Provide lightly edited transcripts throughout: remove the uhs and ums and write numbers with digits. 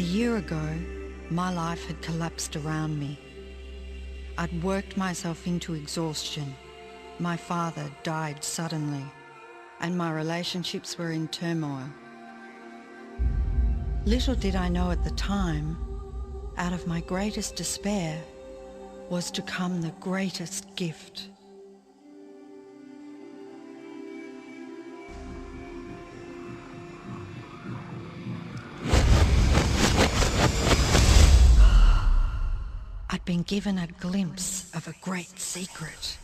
year ago, my life had collapsed around me. I'd worked myself into exhaustion. My father died suddenly, and my relationships were in turmoil. Little did I know at the time, out of my greatest despair was to come the greatest gift. I'd been given a glimpse of a great secret.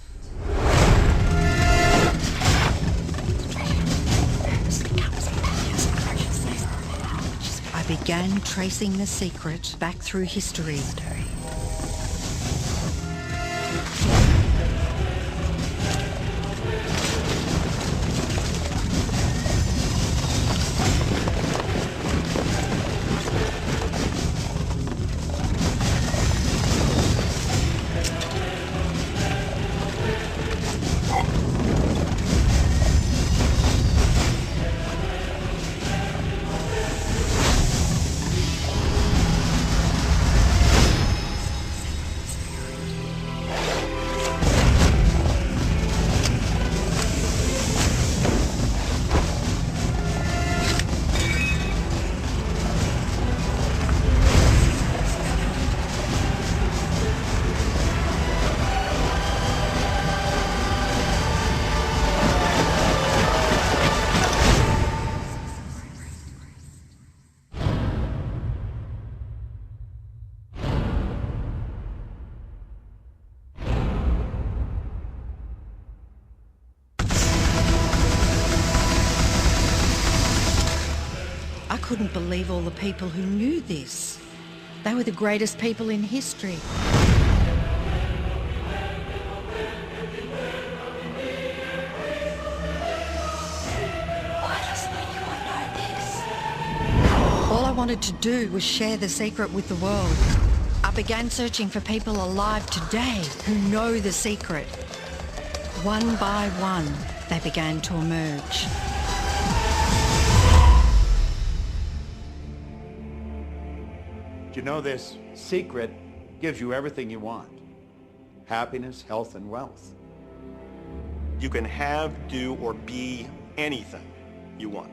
I began tracing the secret back through history. I couldn't believe all the people who knew this. They were the greatest people in history. Why doesn't anyone know this? All I wanted to do was share the secret with the world. I began searching for people alive today who know the secret. One by one, they began to emerge. You know, this secret gives you everything you want. Happiness, health, and wealth. You can have, do, or be anything you want.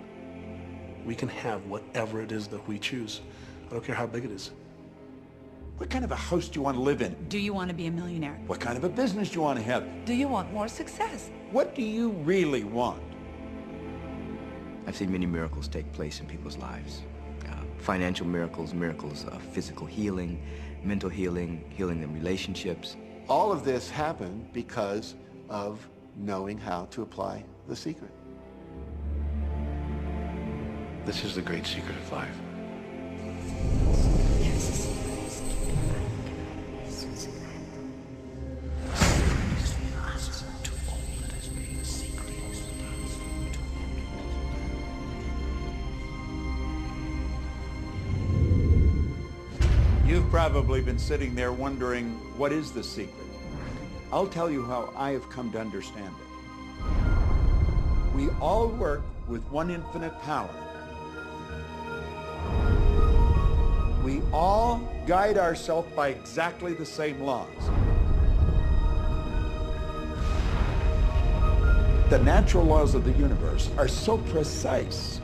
We can have whatever it is that we choose. I don't care how big it is. What kind of a house do you want to live in? Do you want to be a millionaire? What kind of a business do you want to have? Do you want more success? What do you really want? I've seen many miracles take place in people's lives. Financial miracles, miracles of physical healing, mental healing, healing in relationships. All of this happened because of knowing how to apply the secret. This is the great secret of life. You've probably been sitting there wondering, what is the secret? I'll tell you how I have come to understand it. We all work with one infinite power. We all guide ourselves by exactly the same laws. The natural laws of the universe are so precise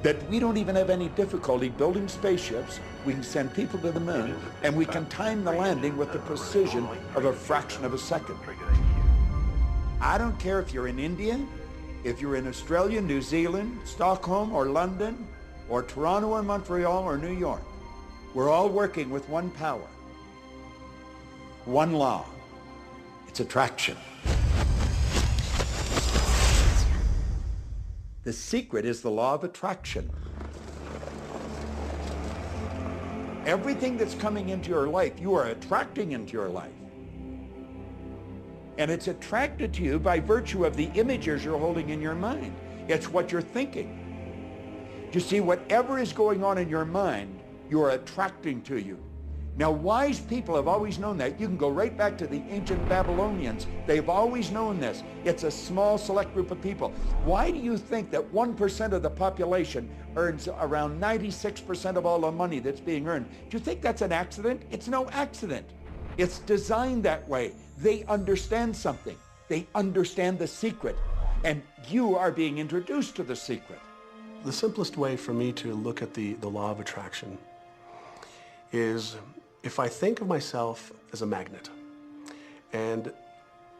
that we don't even have any difficulty building spaceships. We can send people to the moon, and we can time the landing with the precision of a fraction of a second. I don't care if you're in India, if you're in Australia, New Zealand, Stockholm, or London, or Toronto, or Montreal, or New York. We're all working with one power, one law. It's attraction. The secret is the law of attraction. Everything that's coming into your life, you are attracting into your life. And it's attracted to you by virtue of the images you're holding in your mind. It's what you're thinking. You see, whatever is going on in your mind, you are attracting to you. Now, wise people have always known that. You can go right back to the ancient Babylonians. They've always known this. It's a small, select group of people. Why do you think that 1% of the population earns around 96% of all the money that's being earned? Do you think that's an accident? It's no accident. It's designed that way. They understand something. They understand the secret. And you are being introduced to the secret. The simplest way for me to look at the law of attraction is if I think of myself as a magnet, and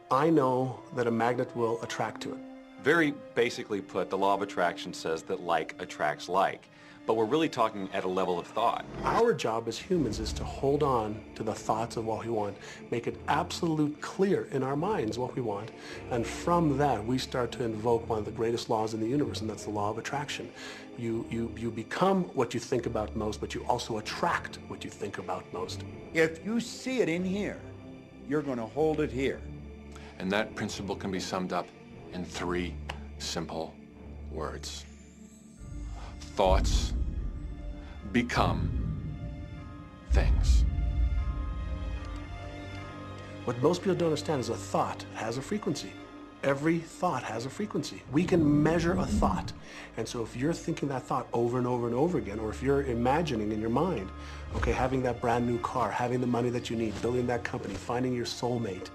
I know that a magnet will attract to it. Very basically put, the law of attraction says that like attracts like, but we're really talking at a level of thought. Our job as humans is to hold on to the thoughts of what we want, make it absolute clear in our minds what we want, and from that we start to invoke one of the greatest laws in the universe, and that's the law of attraction. You become what you think about most, but you also attract what you think about most. If you see it in here, you're going to hold it here. And that principle can be summed up in 3 simple words. Thoughts become things. What most people don't understand is a thought has a frequency. Every thought has a frequency. We can measure a thought. And so if you're thinking that thought over and over and over again, or if you're imagining in your mind, okay, having that brand new car, having the money that you need, building that company, finding your soulmate,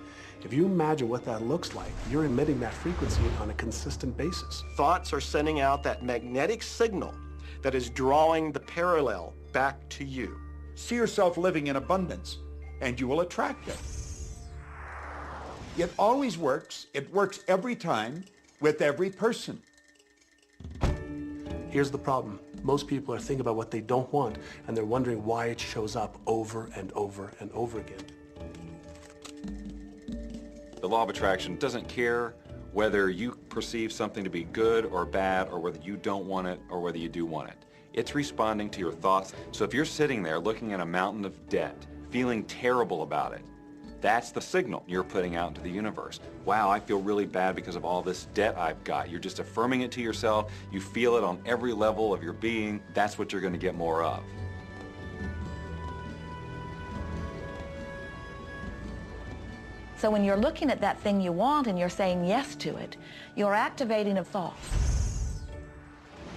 if you imagine what that looks like, you're emitting that frequency on a consistent basis. Thoughts are sending out that magnetic signal that is drawing the parallel back to you. See yourself living in abundance, and you will attract it. It always works. It works every time with every person. Here's the problem. Most people are thinking about what they don't want, and they're wondering why it shows up over and over and over again. The law of attraction doesn't care whether you perceive something to be good or bad, or whether you don't want it or whether you do want it. It's responding to your thoughts. So if you're sitting there looking at a mountain of debt, feeling terrible about it, that's the signal you're putting out into the universe. Wow, I feel really bad because of all this debt I've got. You're just affirming it to yourself. You feel it on every level of your being. That's what you're going to get more of. So when you're looking at that thing you want and you're saying yes to it, you're activating a thought.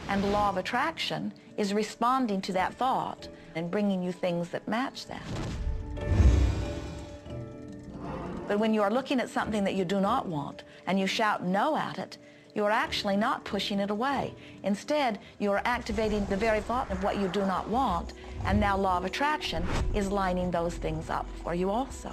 And the law of attraction is responding to that thought and bringing you things that match that. But when you are looking at something that you do not want and you shout no at it, you are actually not pushing it away. Instead, you are activating the very thought of what you do not want, and now law of attraction is lining those things up for you also.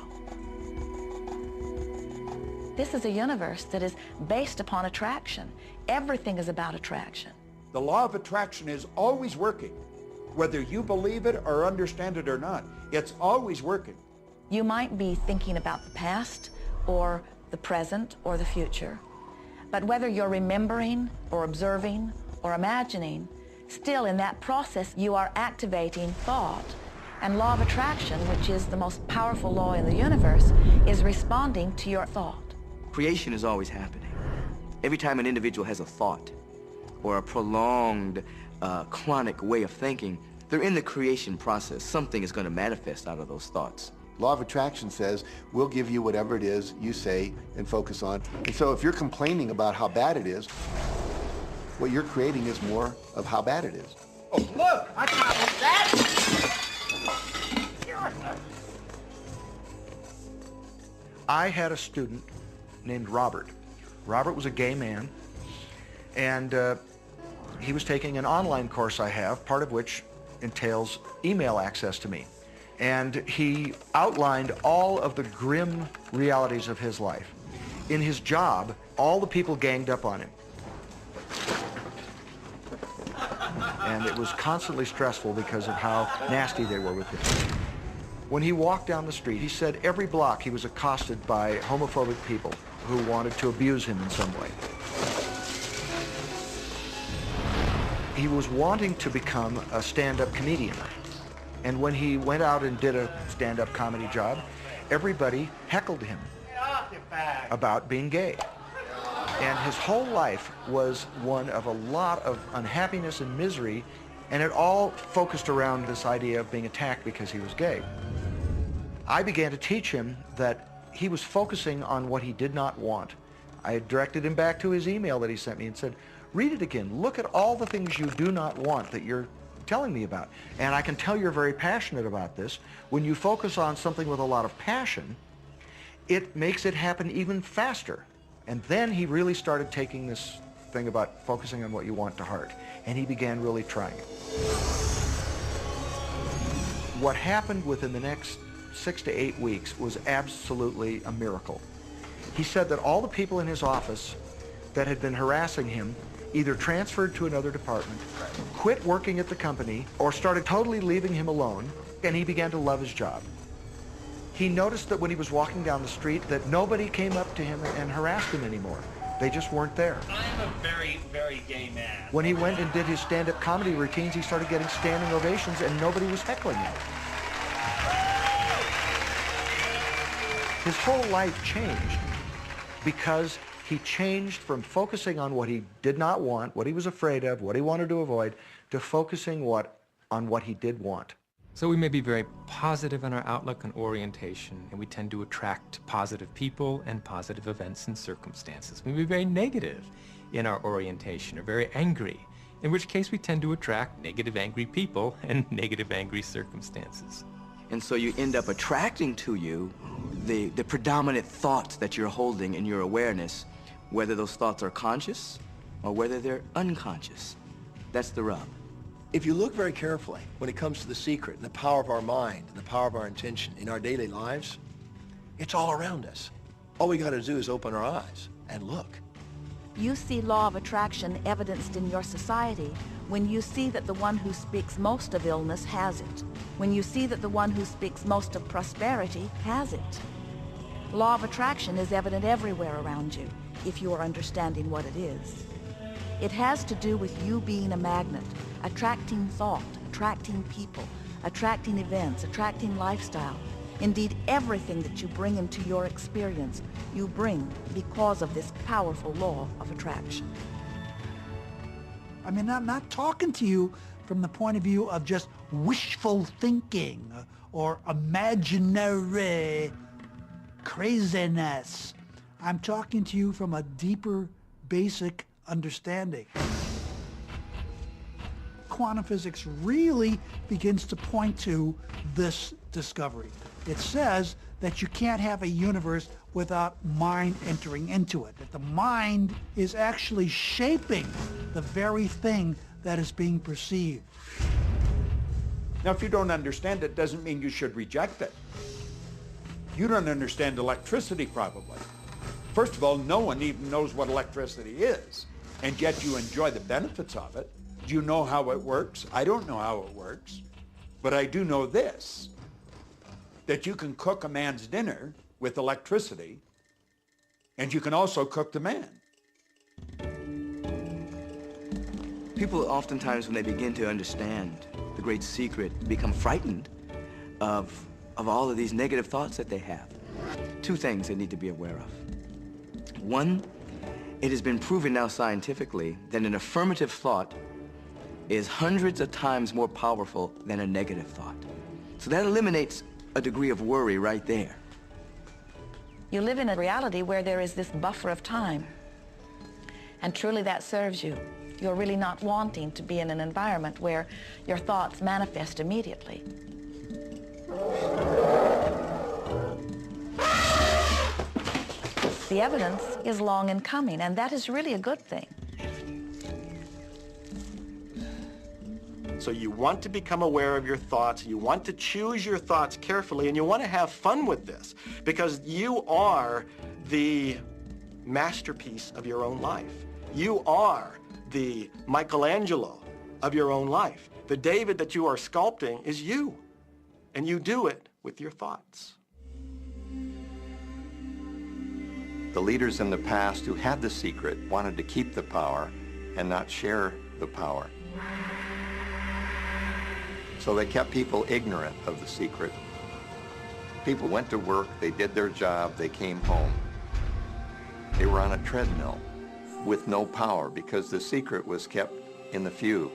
This is a universe that is based upon attraction. Everything is about attraction. The law of attraction is always working. Whether you believe it or understand it or not, it's always working. You might be thinking about the past or the present or the future, but whether you're remembering or observing or imagining, still in that process you are activating thought. And law of attraction, which is the most powerful law in the universe, is responding to your thought. Creation is always happening. Every time an individual has a thought or a prolonged, chronic way of thinking, they're in the creation process. Something is going to manifest out of those thoughts. Law of attraction says, we'll give you whatever it is you say and focus on. And so if you're complaining about how bad it is, what you're creating is more of how bad it is. Oh, look! I got that! I had a student named Robert. Robert was a gay man, and he was taking an online course I have, part of which entails email access to me. And he outlined all of the grim realities of his life. In his job, all the people ganged up on him. And it was constantly stressful because of how nasty they were with him. When he walked down the street, he said every block he was accosted by homophobic people who wanted to abuse him in some way. He was wanting to become a stand-up comedian. And when he went out and did a stand-up comedy job, everybody heckled him about being gay. And his whole life was one of a lot of unhappiness and misery, and it all focused around this idea of being attacked because he was gay. I began to teach him that he was focusing on what he did not want. I directed him back to his email that he sent me and said, read it again. Look at all the things you do not want that you're telling me about. And I can tell you're very passionate about this. When you focus on something with a lot of passion, it makes it happen even faster. And then he really started taking this thing about focusing on what you want to heart. And he began really trying it. What happened within the next 6 to 8 weeks was absolutely a miracle. He said that all the people in his office that had been harassing him either transferred to another department, quit working at the company, or started totally leaving him alone, and he began to love his job. He noticed that when he was walking down the street that nobody came up to him and harassed him anymore. They just weren't there. I am a very, very gay man. When he went and did his stand-up comedy routines, he started getting standing ovations and nobody was heckling him. His whole life changed because he changed from focusing on what he did not want, what he was afraid of, what he wanted to avoid, to focusing on what he did want. So we may be very positive in our outlook and orientation, and we tend to attract positive people and positive events and circumstances. We may be very negative in our orientation, or very angry, in which case we tend to attract negative, angry people and negative, angry circumstances. And so you end up attracting to you the predominant thoughts that you're holding in your awareness, whether those thoughts are conscious or whether they're unconscious. That's the rub. If you look very carefully when it comes to the secret and the power of our mind and the power of our intention in our daily lives, it's all around us. All we got to do is open our eyes and look. You see law of attraction evidenced in your society when you see that the one who speaks most of illness has it. When you see that the one who speaks most of prosperity has it. Law of attraction is evident everywhere around you if you are understanding what it is. It has to do with you being a magnet, attracting thought, attracting people, attracting events, attracting lifestyle. Indeed, everything that you bring into your experience, you bring because of this powerful law of attraction. I mean, I'm not talking to you from the point of view of just wishful thinking or imaginary craziness. I'm talking to you from a deeper, basic understanding. Quantum physics really begins to point to this discovery. It says that you can't have a universe without mind entering into it, that the mind is actually shaping the very thing that is being perceived. Now, if you don't understand it, doesn't mean you should reject it. You don't understand electricity, probably. First of all, no one even knows what electricity is, and yet you enjoy the benefits of it. Do you know how it works? I don't know how it works, but I do know this, that you can cook a man's dinner with electricity, and you can also cook the man. People oftentimes, when they begin to understand the great secret, become frightened of all of these negative thoughts that they have. Two things they need to be aware of. One, it has been proven now scientifically that an affirmative thought is hundreds of times more powerful than a negative thought. So that eliminates a degree of worry right there. You live in a reality where there is this buffer of time, and truly that serves you. You're really not wanting to be in an environment where your thoughts manifest immediately. The evidence is long in coming, and that is really a good thing. So you want to become aware of your thoughts, you want to choose your thoughts carefully, and you want to have fun with this, because you are the masterpiece of your own life. You are the Michelangelo of your own life. The David that you are sculpting is you, and you do it with your thoughts. The leaders in the past who had the secret wanted to keep the power and not share the power. So they kept people ignorant of the secret. People went to work, they did their job, they came home. They were on a treadmill with no power because the secret was kept in the few.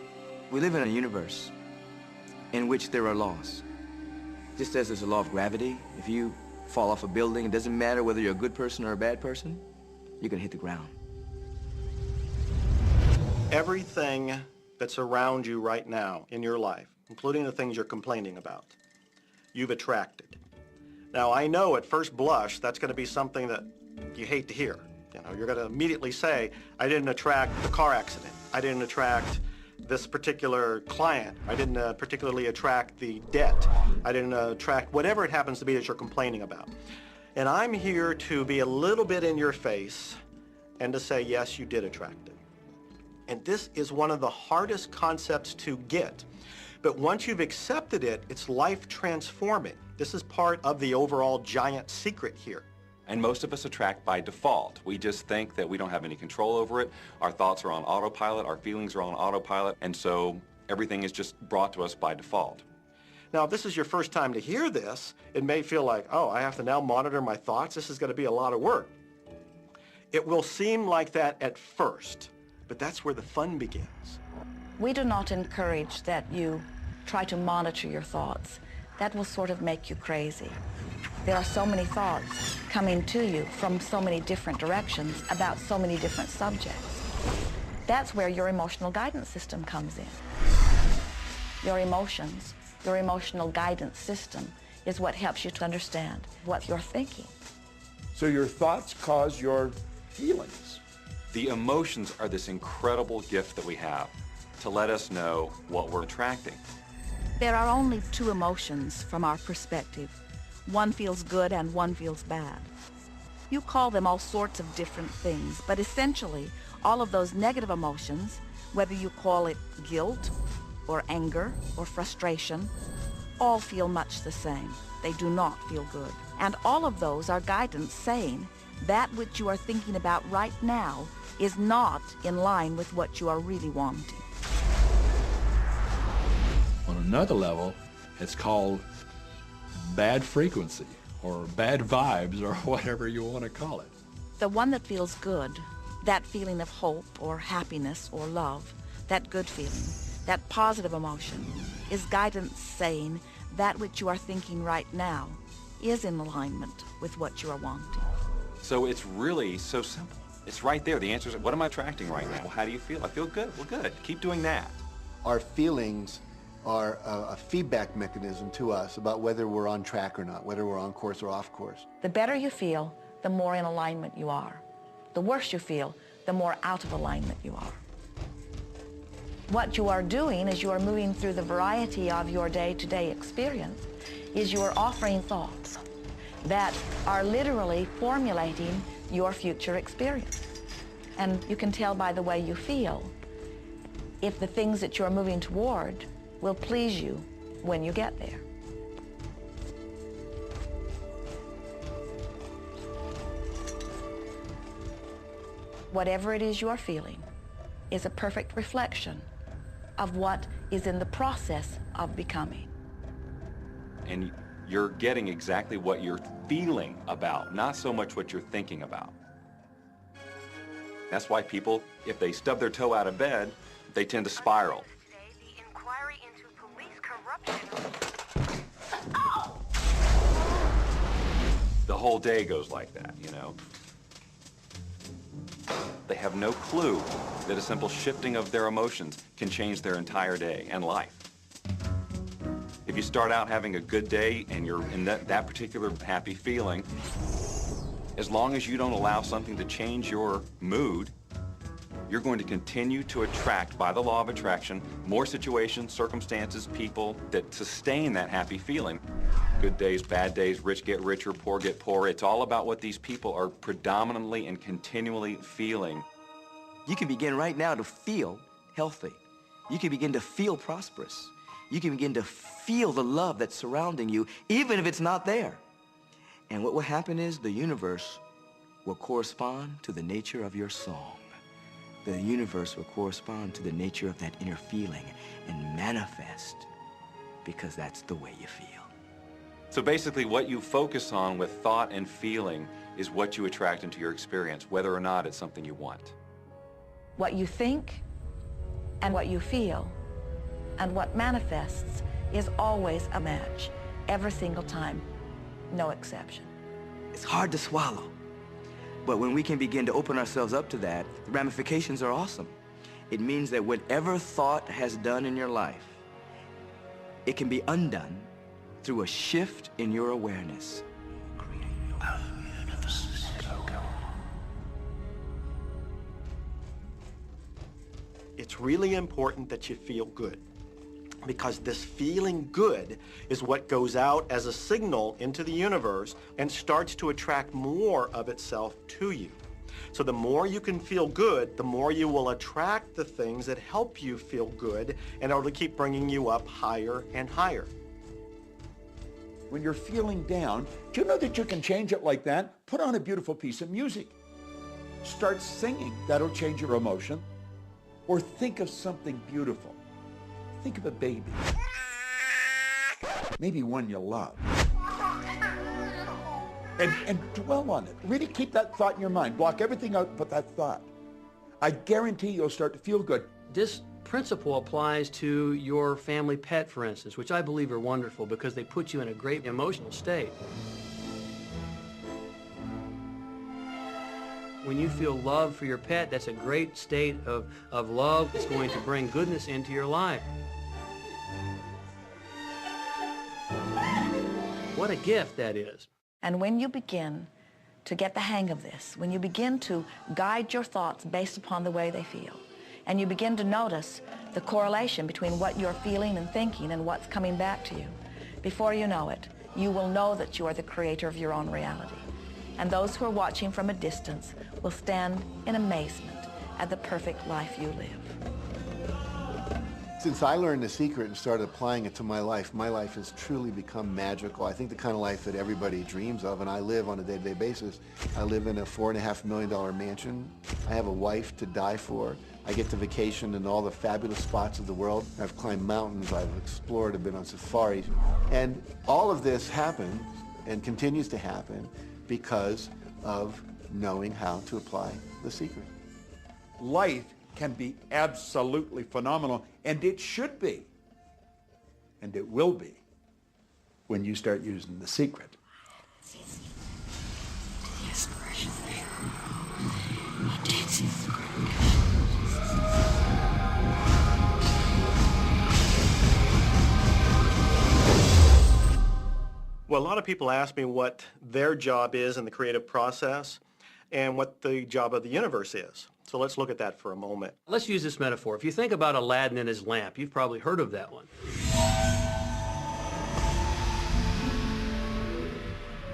We live in a universe in which there are laws. Just as there's a law of gravity, if you fall off a building, it doesn't matter whether you're a good person or a bad person, you're gonna hit the ground. Everything that's around you right now in your life, including the things you're complaining about, you've attracted. Now, I know at first blush that's going to be something that you hate to hear. You know, you're going to immediately say, I didn't attract the car accident. I didn't attract this particular client. I didn't particularly attract the debt. I didn't attract whatever it happens to be that you're complaining about. And I'm here to be a little bit in your face and to say, yes, you did attract it. And this is one of the hardest concepts to get. But once you've accepted it, it's life transforming. This is part of the overall giant secret here. And most of us attract by default. We just think that we don't have any control over it. Our thoughts are on autopilot, our feelings are on autopilot, and so everything is just brought to us by default. Now, if this is your first time to hear this, it may feel like, oh, I have to now monitor my thoughts. This is going to be a lot of work. It will seem like that at first, but that's where the fun begins. We do not encourage that you try to monitor your thoughts. That will sort of make you crazy. There are so many thoughts coming to you from so many different directions about so many different subjects. That's where your emotional guidance system comes in. Your emotions, your emotional guidance system is what helps you to understand what you're thinking. So your thoughts cause your feelings. The emotions are this incredible gift that we have to let us know what we're attracting. There are only two emotions from our perspective. One feels good and one feels bad. You call them all sorts of different things, but essentially, all of those negative emotions, whether you call it guilt, or anger, or frustration, all feel much the same. They do not feel good. And all of those are guidance saying that which you are thinking about right now is not in line with what you are really wanting. On another level, it's called bad frequency or bad vibes or whatever you want to call it. The one that feels good, that feeling of hope or happiness or love, that good feeling, that positive emotion, is guidance saying that which you are thinking right now is in alignment with what you are wanting. So it's really so simple. It's right there. The answer is, what am I attracting right now? Well, how do you feel? I feel good. Well, good. Keep doing that. Our feelings are a feedback mechanism to us about whether we're on track or not, whether we're on course or off course. The better you feel, the more in alignment you are. The worse you feel, the more out of alignment you are. What you are doing as you are moving through the variety of your day-to-day experience is you are offering thoughts that are literally formulating your future experience. And you can tell by the way you feel if the things that you're moving toward will please you when you get there. Whatever it is you are feeling is a perfect reflection of what is in the process of becoming. And you're getting exactly what you're feeling about, not so much what you're thinking about. That's why people, if they stub their toe out of bed, they tend to spiral. The whole day goes like that, you know. They have no clue that a simple shifting of their emotions can change their entire day and life. If you start out having a good day and you're in that particular happy feeling, as long as you don't allow something to change your mood, you're going to continue to attract, by the law of attraction, more situations, circumstances, people that sustain that happy feeling. Good days, bad days, rich get richer, poor get poorer. It's all about what these people are predominantly and continually feeling. You can begin right now to feel healthy. You can begin to feel prosperous. You can begin to feel the love that's surrounding you, even if it's not there. And what will happen is the universe will correspond to the nature of your song. The universe will correspond to the nature of that inner feeling and manifest, because that's the way you feel. So basically what you focus on with thought and feeling is what you attract into your experience, whether or not it's something you want. What you think and what you feel and what manifests is always a match. every single time, no exception. It's hard to swallow. But when we can begin to open ourselves up to that, the ramifications are awesome. It means that whatever thought has done in your life, it can be undone through a shift in your awareness. It's really important that you feel good, because this feeling good is what goes out as a signal into the universe and starts to attract more of itself to you. So the more you can feel good, the more you will attract the things that help you feel good in order to keep bringing you up higher and higher. When you're feeling down, do you know that you can change it like that? Put on a beautiful piece of music. Start singing. That'll change your emotion. Or think of something beautiful. Think of a baby. Maybe one you love. And dwell on it. Really keep that thought in your mind. Block everything out but that thought. I guarantee you'll start to feel good. This principle applies to your family pet, for instance, which I believe are wonderful because they put you in a great emotional state. When you feel love for your pet, that's a great state of love. It's going to bring goodness into your life. What a gift that is. And when you begin to get the hang of this, when you begin to guide your thoughts based upon the way they feel, and you begin to notice the correlation between what you're feeling and thinking and what's coming back to you, before you know it, you will know that you are the creator of your own reality. And those who are watching from a distance will stand in amazement at the perfect life you live. Since I learned the secret and started applying it to my life has truly become magical. I think the kind of life that everybody dreams of, and I live on a day-to-day basis. I live in a $4.5 million mansion. I have a wife to die for. I get to vacation in all the fabulous spots of the world. I've climbed mountains, I've explored, I've been on safaris. And all of this happened and continues to happen because of knowing how to apply the secret. Life can be absolutely phenomenal, and it should be, and it will be, when you start using the secret. Well, a lot of people ask me what their job is in the creative process and what the job of the universe is. So let's look at that for a moment. Let's use this metaphor. If you think about Aladdin and his lamp, you've probably heard of that one.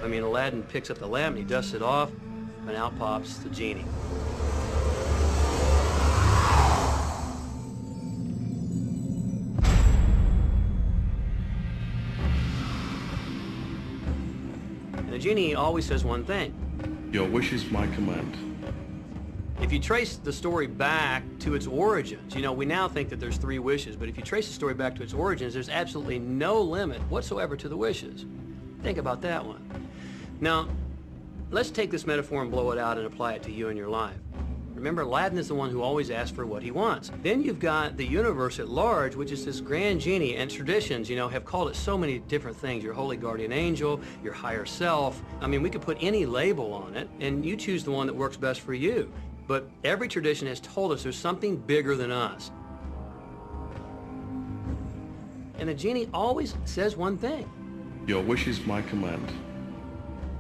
I mean, Aladdin picks up the lamp and he dusts it off, and out pops the genie. And the genie always says one thing. Your wish is my command. If you trace the story back to its origins, you know, we now think that there's 3 wishes, but if you trace the story back to its origins, there's absolutely no limit whatsoever to the wishes. Think about that one. Now, let's take this metaphor and blow it out and apply it to you in your life. Remember, Aladdin is the one who always asks for what he wants. Then you've got the universe at large, which is this grand genie, and traditions, you know, have called it so many different things. Your holy guardian angel, your higher self. I mean, we could put any label on it, and you choose the one that works best for you. But every tradition has told us there's something bigger than us. And the genie always says one thing. Your wish is my command.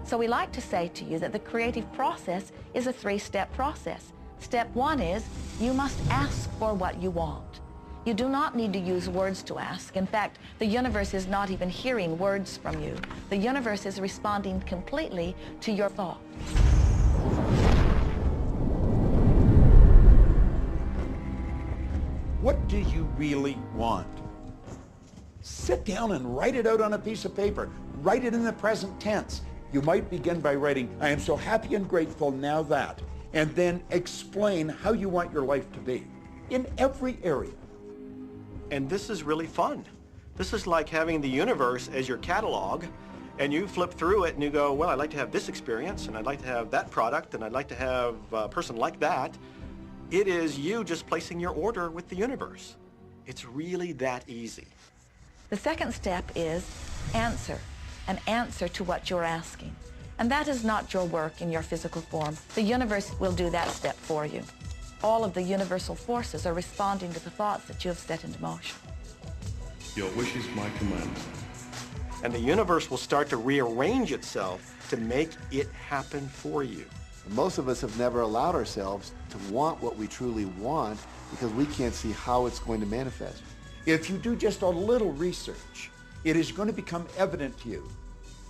So we like to say to you that the creative process is a 3-step process. Step 1 is you must ask for what you want. You do not need to use words to ask. In fact, the universe is not even hearing words from you. The universe is responding completely to your thought. What do you really want? Sit down and write it out on a piece of paper. Write it in the present tense. You might begin by writing, I am so happy and grateful now that, and then explain how you want your life to be in every area. And this is really fun. This is like having the universe as your catalog, and you flip through it and you go, well, I'd like to have this experience, and I'd like to have that product, and I'd like to have a person like that. It is you just placing your order with the universe. It's really that easy. The second step is answer, an answer to what you're asking. And that is not your work in your physical form. The universe will do that step for you. All of the universal forces are responding to the thoughts that you have set into motion. Your wish is my command. And the universe will start to rearrange itself to make it happen for you. Most of us have never allowed ourselves to want what we truly want because we can't see how it's going to manifest. If you do just a little research, it is going to become evident to you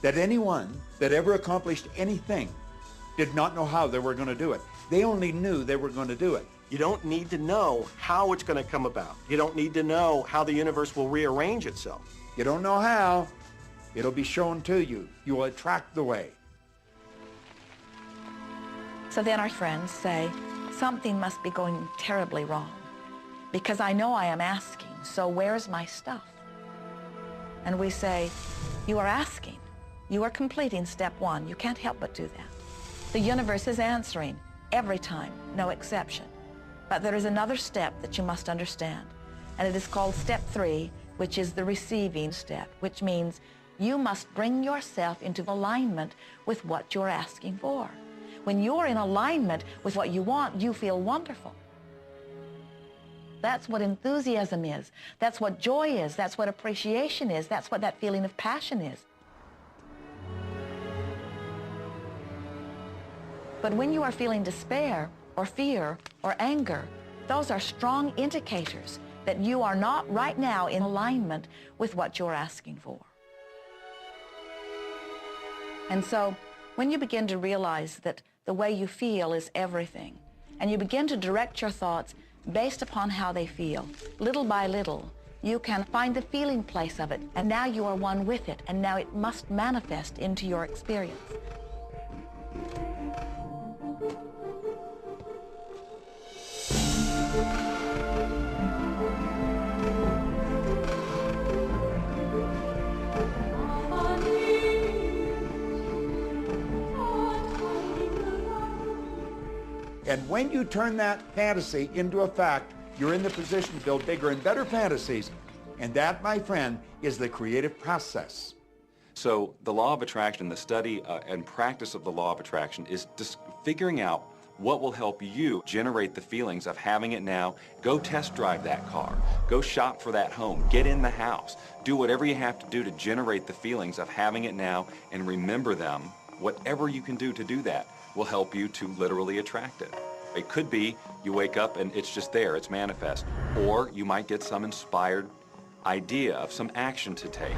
that anyone that ever accomplished anything did not know how they were going to do it. They only knew they were going to do it. You don't need to know how it's going to come about. You don't need to know how the universe will rearrange itself. You don't know how. It'll be shown to you. You will attract the way. So then our friends say, something must be going terribly wrong because I know I am asking, so where's my stuff? And we say, you are asking. You are completing step one. You can't help but do that. The universe is answering every time, no exception. But there is another step that you must understand, and it is called step 3, which is the receiving step, which means you must bring yourself into alignment with what you're asking for. When you're in alignment with what you want, you feel wonderful. That's what enthusiasm is. That's what joy is. That's what appreciation is. That's what that feeling of passion is. But when you are feeling despair or fear or anger, those are strong indicators that you are not right now in alignment with what you're asking for. And so when you begin to realize that the way you feel is everything, and you begin to direct your thoughts based upon how they feel, little by little, you can find the feeling place of it, and now you are one with it, and now it must manifest into your experience. And when you turn that fantasy into a fact, you're in the position to build bigger and better fantasies. And that, my friend, is the creative process. So the law of attraction, the study and practice of the law of attraction is just figuring out what will help you generate the feelings of having it now. Go test drive that car. Go shop for that home. Get in the house. Do whatever you have to do to generate the feelings of having it now and remember them. Whatever you can do to do that will help you to literally attract it. It could be you wake up and it's just there, it's manifest. Or you might get some inspired idea of some action to take.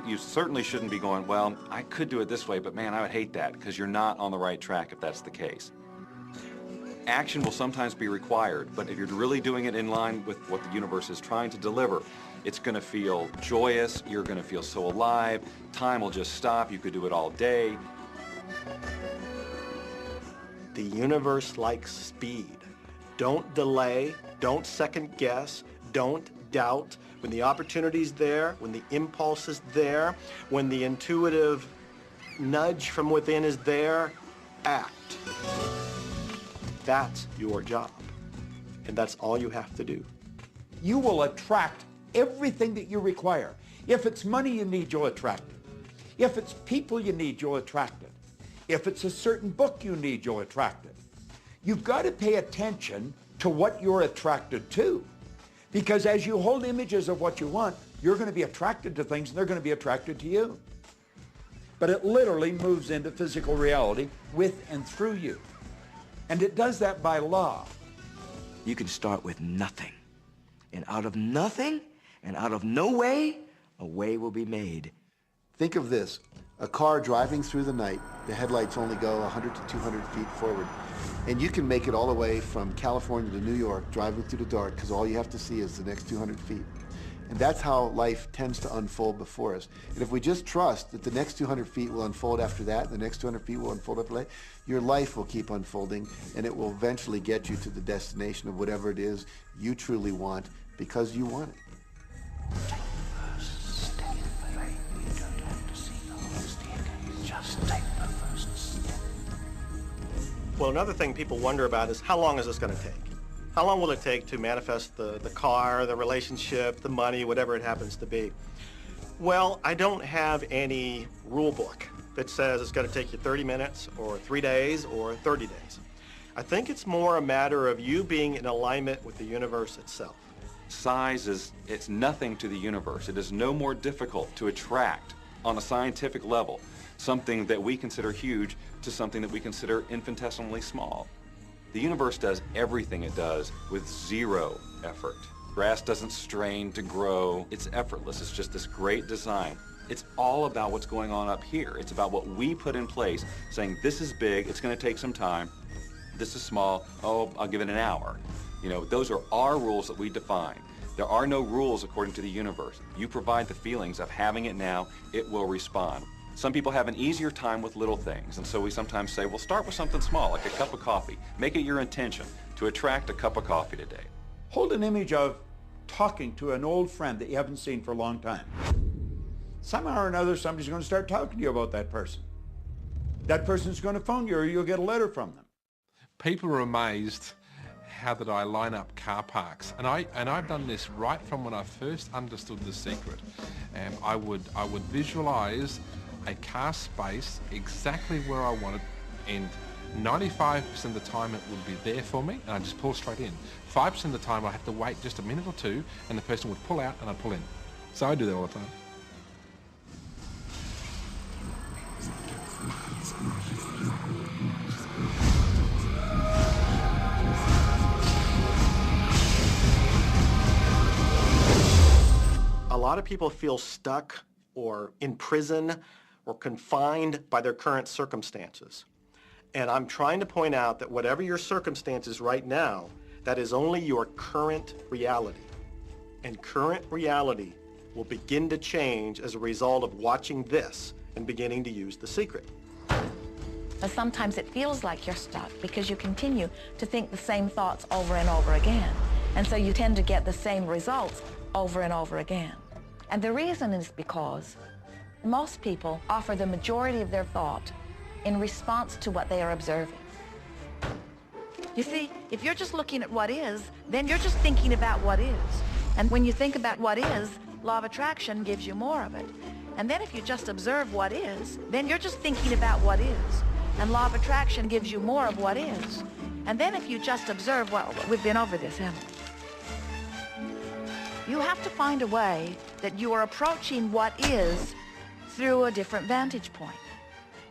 You certainly shouldn't be going, well, I could do it this way, but man, I would hate that, because you're not on the right track if that's the case. Action will sometimes be required, but if you're really doing it in line with what the universe is trying to deliver, it's going to feel joyous, you're going to feel so alive, time will just stop, you could do it all day. The universe likes speed. Don't delay, don't second guess, don't doubt. When the opportunity's there, when the impulse is there, when the intuitive nudge from within is there, act. That's your job. And that's all you have to do. You will attract everything that you require. If it's money you need, you'll attract it. If it's people you need, you'll attract it. If it's a certain book you need, you'll attract it. You've got to pay attention to what you're attracted to. Because as you hold images of what you want, you're going to be attracted to things and they're going to be attracted to you. But it literally moves into physical reality with and through you. And it does that by law. You can start with nothing. And out of nothing, and out of no way, a way will be made. Think of this, a car driving through the night, the headlights only go 100 to 200 feet forward. And you can make it all the way from California to New York, driving through the dark, because all you have to see is the next 200 feet. And that's how life tends to unfold before us. And if we just trust that the next 200 feet will unfold after that, the next 200 feet will unfold after that, your life will keep unfolding, and it will eventually get you to the destination of whatever it is you truly want, because you want it. Well, another thing people wonder about is how long is this going to take? How long will it take to manifest the car, the relationship, the money, whatever it happens to be? Well, I don't have any rule book that says it's going to take you 30 minutes or 3 days or 30 days. I think it's more a matter of you being in alignment with the universe itself. Size it's nothing to the universe. It is no more difficult to attract on a scientific level something that we consider huge to something that we consider infinitesimally small. The universe does everything it does with zero effort. Grass doesn't strain to grow. It's effortless. It's just this great design. It's all about what's going on up here. It's about what we put in place, saying this is big, it's going to take some time. This is small, oh, I'll give it an hour. You know, those are our rules that we define. There are no rules according to the universe. You provide the feelings of having it now, it will respond. Some people have an easier time with little things, and so we sometimes say, well, start with something small, like a cup of coffee. Make it your intention to attract a cup of coffee today. Hold an image of talking to an old friend that you haven't seen for a long time. Somehow or another, somebody's going to start talking to you about that person. That person's going to phone you, or you'll get a letter from them. People are amazed how that I line up car parks, and I've done this right from when I first understood the secret. I would visualize a car space exactly where I wanted, and 95% of the time it would be there for me, and I just pull straight in. 5% of the time I have to wait just a minute or two, and the person would pull out and I'd pull in. So I do that all the time. A lot of people feel stuck or in prison or confined by their current circumstances. And I'm trying to point out that whatever your circumstances right now, that is only your current reality. And current reality will begin to change as a result of watching this and beginning to use the secret. But sometimes it feels like you're stuck because you continue to think the same thoughts over and over again. And so you tend to get the same results over and over again. And the reason is because most people offer the majority of their thought in response to what they are observing. You see, if you're just looking at what is, then you're just thinking about what is. And when you think about what is, law of attraction gives you more of it. And then if you just observe what is, then you're just thinking about what is. And law of attraction gives you more of what is. And then if you just observe, well, we've been over this, haven't we? You have to find a way that you are approaching what is through a different vantage point.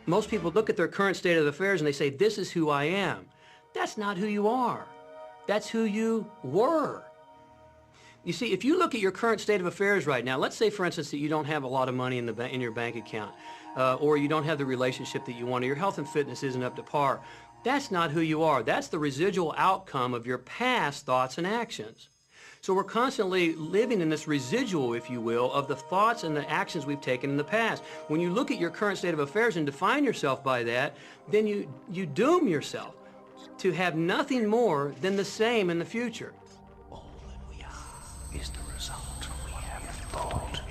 Most people look at their current state of affairs and they say, this is who I am. That's not who you are. That's who you were. You see, if you look at your current state of affairs right now, let's say, for instance, that you don't have a lot of money in your bank account, or you don't have the relationship that you want, or your health and fitness isn't up to par. That's not who you are. That's the residual outcome of your past thoughts and actions. So we're constantly living in this residual, if you will, of the thoughts and the actions we've taken in the past. When you look at your current state of affairs and define yourself by that, then you doom yourself to have nothing more than the same in the future. All that we are is the result we have thought.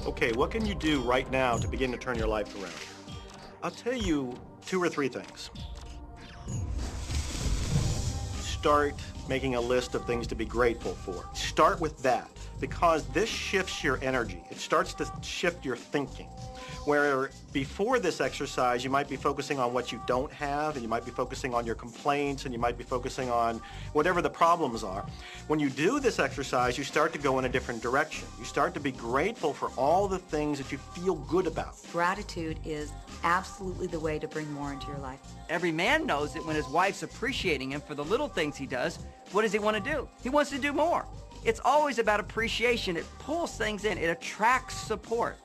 Okay, what can you do right now to begin to turn your life around? I'll tell you 2 or 3 things. Start making a list of things to be grateful for. Start with that, because this shifts your energy. It starts to shift your thinking. Where before this exercise, you might be focusing on what you don't have, and you might be focusing on your complaints, and you might be focusing on whatever the problems are. When you do this exercise, you start to go in a different direction. You start to be grateful for all the things that you feel good about. Gratitude is absolutely the way to bring more into your life. Every man knows that when his wife's appreciating him for the little things he does, what does he want to do? He wants to do more. It's always about appreciation. It pulls things in. It attracts support.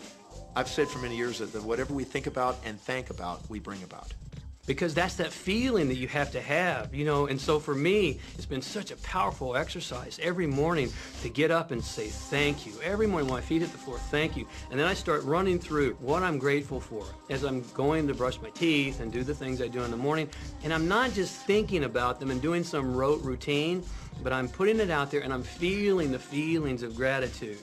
I've said for many years that whatever we think about and thank about, we bring about. Because that's that feeling that you have to have, you know. And so for me, it's been such a powerful exercise every morning to get up and say thank you. Every morning when my feet hit the floor, thank you. And then I start running through what I'm grateful for as I'm going to brush my teeth and do the things I do in the morning. And I'm not just thinking about them and doing some rote routine, but I'm putting it out there and I'm feeling the feelings of gratitude.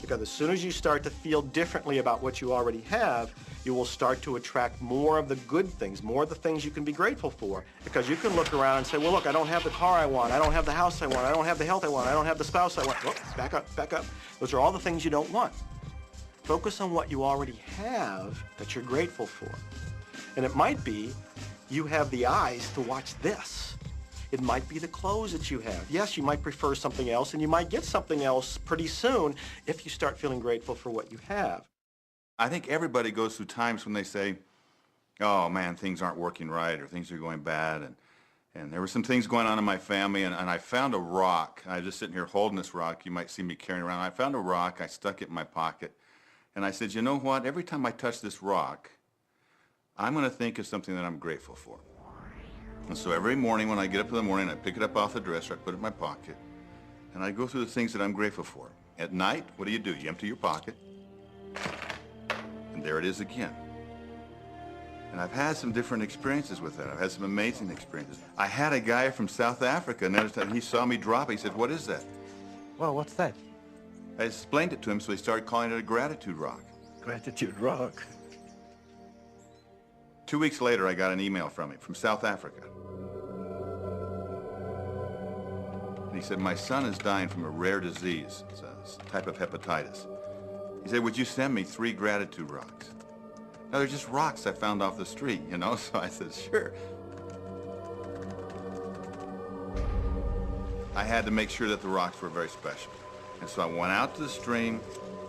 Because as soon as you start to feel differently about what you already have, You will start to attract more of the good things, more of the things you can be grateful for. Because you can look around and say, well, look, I don't have the car I want. I don't have the house I want. I don't have the health I want. I don't have the spouse I want. Whoop, back up, back up. Those are all the things you don't want. Focus on what you already have that you're grateful for. And it might be you have the eyes to watch this. It might be the clothes that you have. Yes, you might prefer something else, and you might get something else pretty soon if you start feeling grateful for what you have. I think everybody goes through times when they say, oh man, things aren't working right, or things are going bad, and there were some things going on in my family, and I found a rock. I was just sitting here holding this rock. You might see me carrying around. I found a rock. I stuck it in my pocket, and I said, you know what? Every time I touch this rock, I'm going to think of something that I'm grateful for. And so every morning when I get up in the morning, I pick it up off the dresser, I put it in my pocket, and I go through the things that I'm grateful for. At night, what do? You empty your pocket, and there it is again. And I've had some different experiences with that. I've had some amazing experiences. I had a guy from South Africa, and he saw me drop it. He said, what is that? Well, what's that? I explained it to him, so he started calling it a gratitude rock. Gratitude rock. 2 weeks later, I got an email from him, from South Africa. And he said, my son is dying from a rare disease. It's a type of hepatitis. He said, would you send me 3 gratitude rocks? Now, they're just rocks I found off the street, you know? So I said, sure. I had to make sure that the rocks were very special. And so I went out to the stream,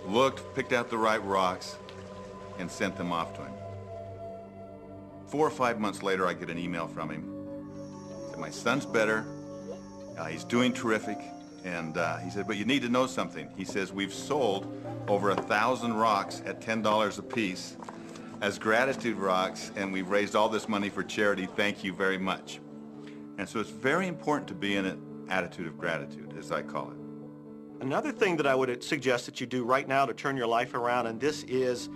looked, picked out the right rocks, and sent them off to him. 4 or 5 months later, I get an email from him. He said, my son's better. He's doing terrific. And he said, but you need to know something. He says, we've sold over 1,000 rocks at $10 a piece as gratitude rocks, and we've raised all this money for charity. Thank you very much. And so it's very important to be in an attitude of gratitude, as I call it. Another thing that I would suggest that you do right now to turn your life around, and this is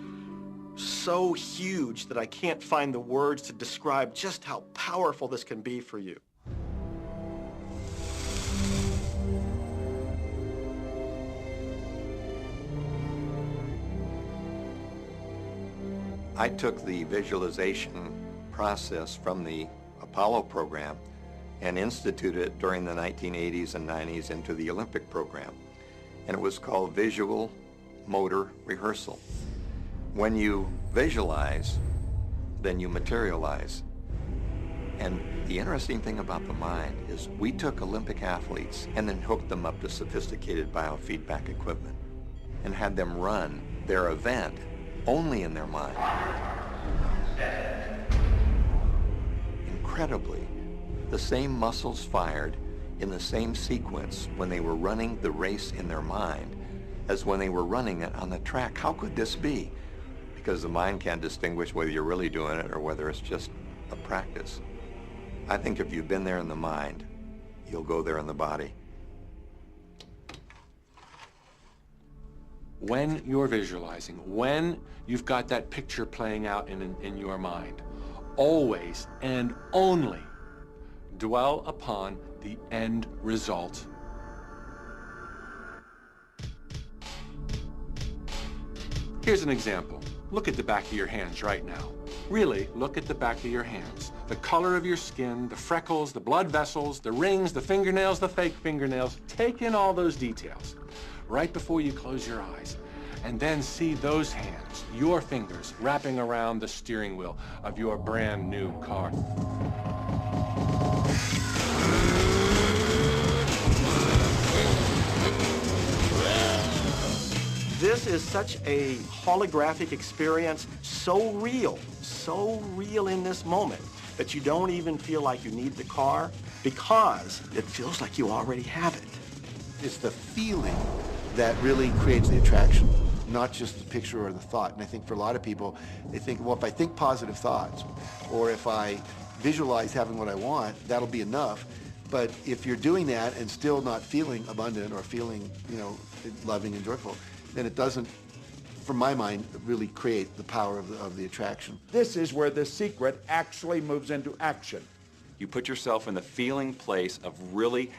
so huge that I can't find the words to describe just how powerful this can be for you. I took the visualization process from the Apollo program and instituted it during the 1980s and 90s into the Olympic program. And it was called visual motor rehearsal. When you visualize, then you materialize. And the interesting thing about the mind is we took Olympic athletes and then hooked them up to sophisticated biofeedback equipment and had them run their event only in their mind. Incredibly, the same muscles fired in the same sequence when they were running the race in their mind as when they were running it on the track. How could this be? Because the mind can't distinguish whether you're really doing it or whether it's just a practice. I think if you've been there in the mind, you'll go there in the body. When you're visualizing, when you've got that picture playing out in your mind, always and only dwell upon the end result. Here's an example. Look at the back of your hands right now. Really, look at the back of your hands. The color of your skin, the freckles, the blood vessels, the rings, the fingernails, the fake fingernails. Take in all those details right before you close your eyes. And then see those hands, your fingers, wrapping around the steering wheel of your brand new car. This is such a holographic experience, so real in this moment, that you don't even feel like you need the car because it feels like you already have it. It's the feeling that really creates the attraction, not just the picture or the thought. And I think for a lot of people, they think, well, if I think positive thoughts, or if I visualize having what I want, that'll be enough. But if you're doing that and still not feeling abundant or feeling, loving and joyful, then it doesn't, from my mind, really create the power of the attraction. This is where the secret actually moves into action. You put yourself in the feeling place of really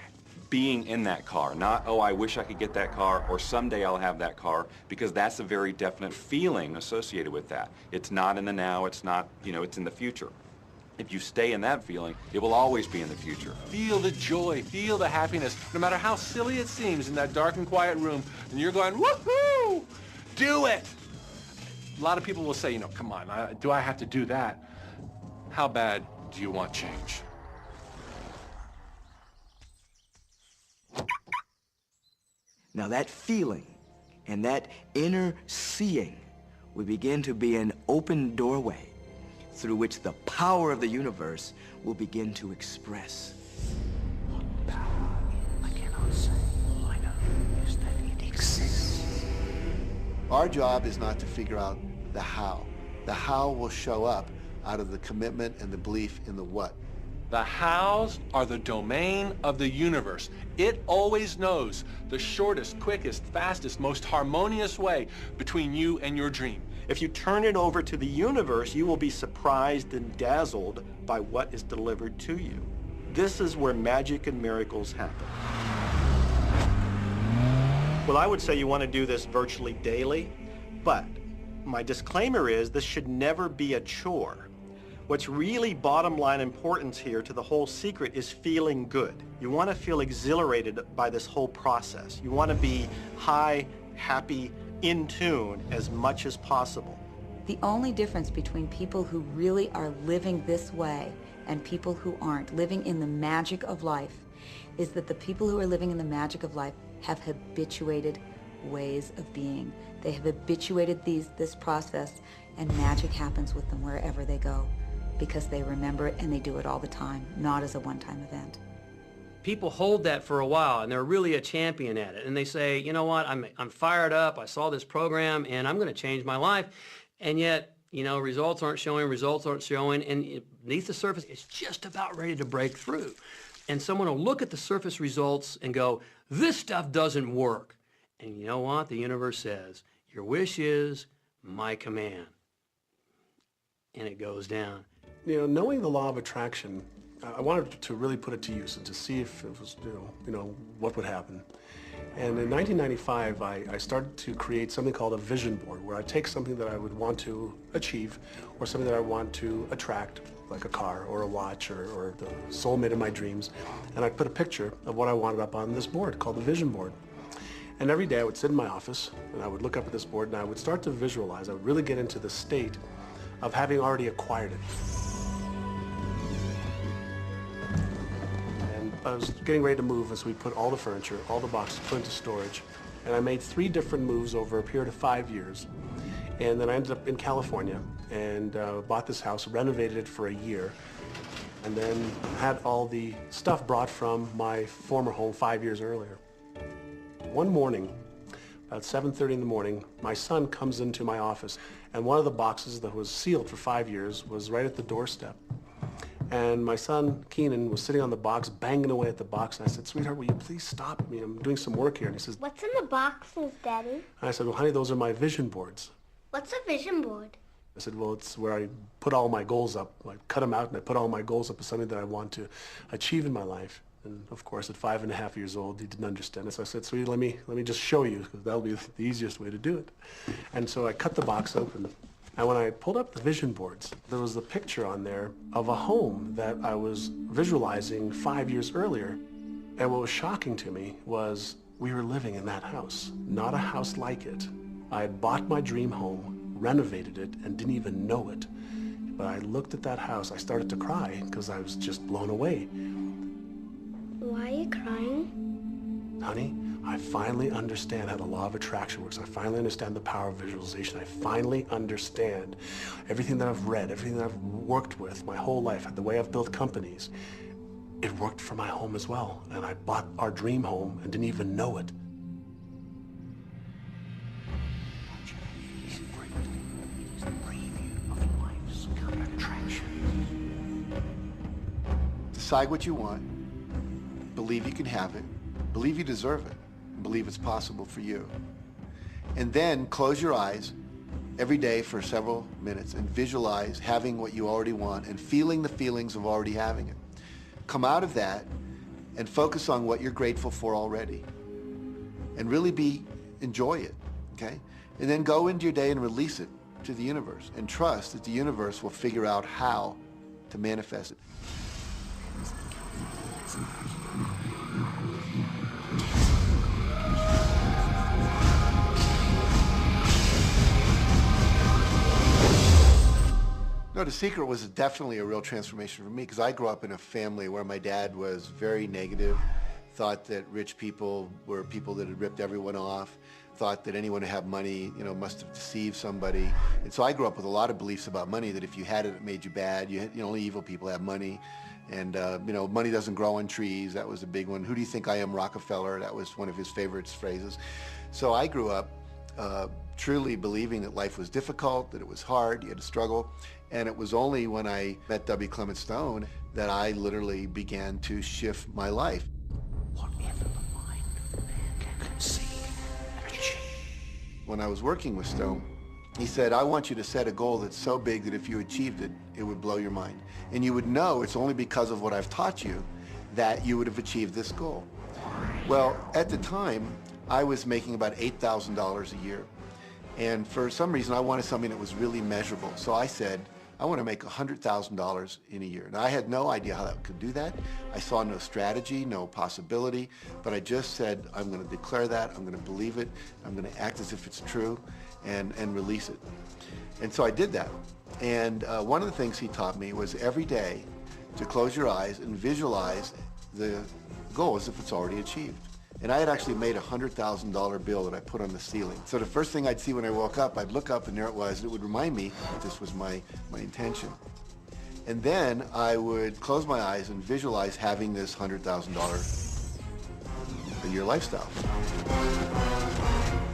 being in that car, not, oh, I wish I could get that car, or someday I'll have that car, because that's a very definite feeling associated with that. It's not in the now, it's not, you know, it's in the future. If you stay in that feeling, it will always be in the future. Feel the joy, feel the happiness, no matter how silly it seems in that dark and quiet room, and you're going, woohoo! Do it! A lot of people will say, you know, come on, do I have to do that? How bad do you want change? Now that feeling and that inner seeing will begin to be an open doorway through which the power of the universe will begin to express. What power I cannot say. All I know is that it exists. Our job is not to figure out the how. The how will show up out of the commitment and the belief in the what. The hows are the domain of the universe. It always knows the shortest, quickest, fastest, most harmonious way between you and your dream. If you turn it over to the universe, you will be surprised and dazzled by what is delivered to you. This is where magic and miracles happen. Well, I would say you want to do this virtually daily, but my disclaimer is this should never be a chore. What's really bottom line importance here to the whole secret is feeling good. You want to feel exhilarated by this whole process. You want to be high, happy, in tune as much as possible. The only difference between people who really are living this way and people who aren't, living in the magic of life, is that the people who are living in the magic of life have habituated ways of being. They have habituated this process, and magic happens with them wherever they go because they remember it and they do it all the time, not as a one-time event. People hold that for a while and they're really a champion at it, and they say, you know what, I'm fired up, I saw this program and I'm going to change my life, and yet, you know, results aren't showing, and beneath the surface it's just about ready to break through. And someone will look at the surface results and go, this stuff doesn't work. And you know what? The universe says, your wish is my command. And it goes down. You know, knowing the law of attraction, I wanted to really put it to use and to see if it was, you know, what would happen. And in 1995, I started to create something called a vision board, where I take something that I would want to achieve or something that I want to attract, like a car or a watch or the soulmate of my dreams, and I put a picture of what I wanted up on this board called the vision board. And every day I would sit in my office and I would look up at this board and I would start to visualize. I would really get into the state of having already acquired it. And I was getting ready to move, as we put all the furniture, all the boxes put into storage. And I made 3 different moves over a period of 5 years. And then I ended up in California and bought this house, renovated it for a year, and then had all the stuff brought from my former home 5 years earlier. One morning, about 7:30 in the morning, my son comes into my office, and one of the boxes that was sealed for 5 years was right at the doorstep. And my son, Keenan, was sitting on the box, banging away at the box, and I said, sweetheart, will you please stop me? I'm doing some work here. And he says, what's in the boxes, Daddy? And I said, well, honey, those are my vision boards. What's a vision board? I said, well, it's where I put all my goals up. I cut them out and I put all my goals up as something that I want to achieve in my life. And of course, at 5.5 years old, he didn't understand it. So I said, sweetie, let me just show you, because that'll be the easiest way to do it. And so I cut the box open. And when I pulled up the vision boards, there was the picture on there of a home that I was visualizing 5 years earlier. And what was shocking to me was we were living in that house, not a house like it. I had bought my dream home, renovated it, and didn't even know it. But I looked at that house, I started to cry because I was just blown away. Why are you crying? Honey, I finally understand how the law of attraction works. I finally understand the power of visualization. I finally understand everything that I've read, everything that I've worked with my whole life, the way I've built companies. It worked for my home as well. And I bought our dream home and didn't even know it. Decide what you want. Believe you can have it. Believe you deserve it. Believe it's possible for you. And then close your eyes every day for several minutes and visualize having what you already want and feeling the feelings of already having it. Come out of that and focus on what you're grateful for already. And really enjoy it, okay? And then go into your day and release it to the universe and trust that the universe will figure out how to manifest it. No, The Secret was definitely a real transformation for me because I grew up in a family where my dad was very negative, thought that rich people were people that had ripped everyone off, thought that anyone who had money, must have deceived somebody. And so I grew up with a lot of beliefs about money, that if you had it, it made you bad. Only evil people have money. And, money doesn't grow on trees. That was a big one. Who do you think I am, Rockefeller? That was one of his favorite phrases. So I grew up truly believing that life was difficult, that it was hard, you had to struggle. And it was only when I met W. Clement Stone that I literally began to shift my life. When I was working with Stone, he said, I want you to set a goal that's so big that if you achieved it, it would blow your mind. And you would know it's only because of what I've taught you that you would have achieved this goal. Well, at the time, I was making about $8,000 a year. And for some reason, I wanted something that was really measurable. So I said, I want to make $100,000 in a year. Now, I had no idea how I could do that. I saw no strategy, no possibility, but I just said, I'm going to declare that, I'm going to believe it, I'm going to act as if it's true, and release it. And so I did that. And one of the things he taught me was every day to close your eyes and visualize the goal as if it's already achieved. And I had actually made a $100,000 bill that I put on the ceiling. So the first thing I'd see when I woke up, I'd look up and there it was, and it would remind me that this was my intention. And then I would close my eyes and visualize having this $100,000 a year lifestyle.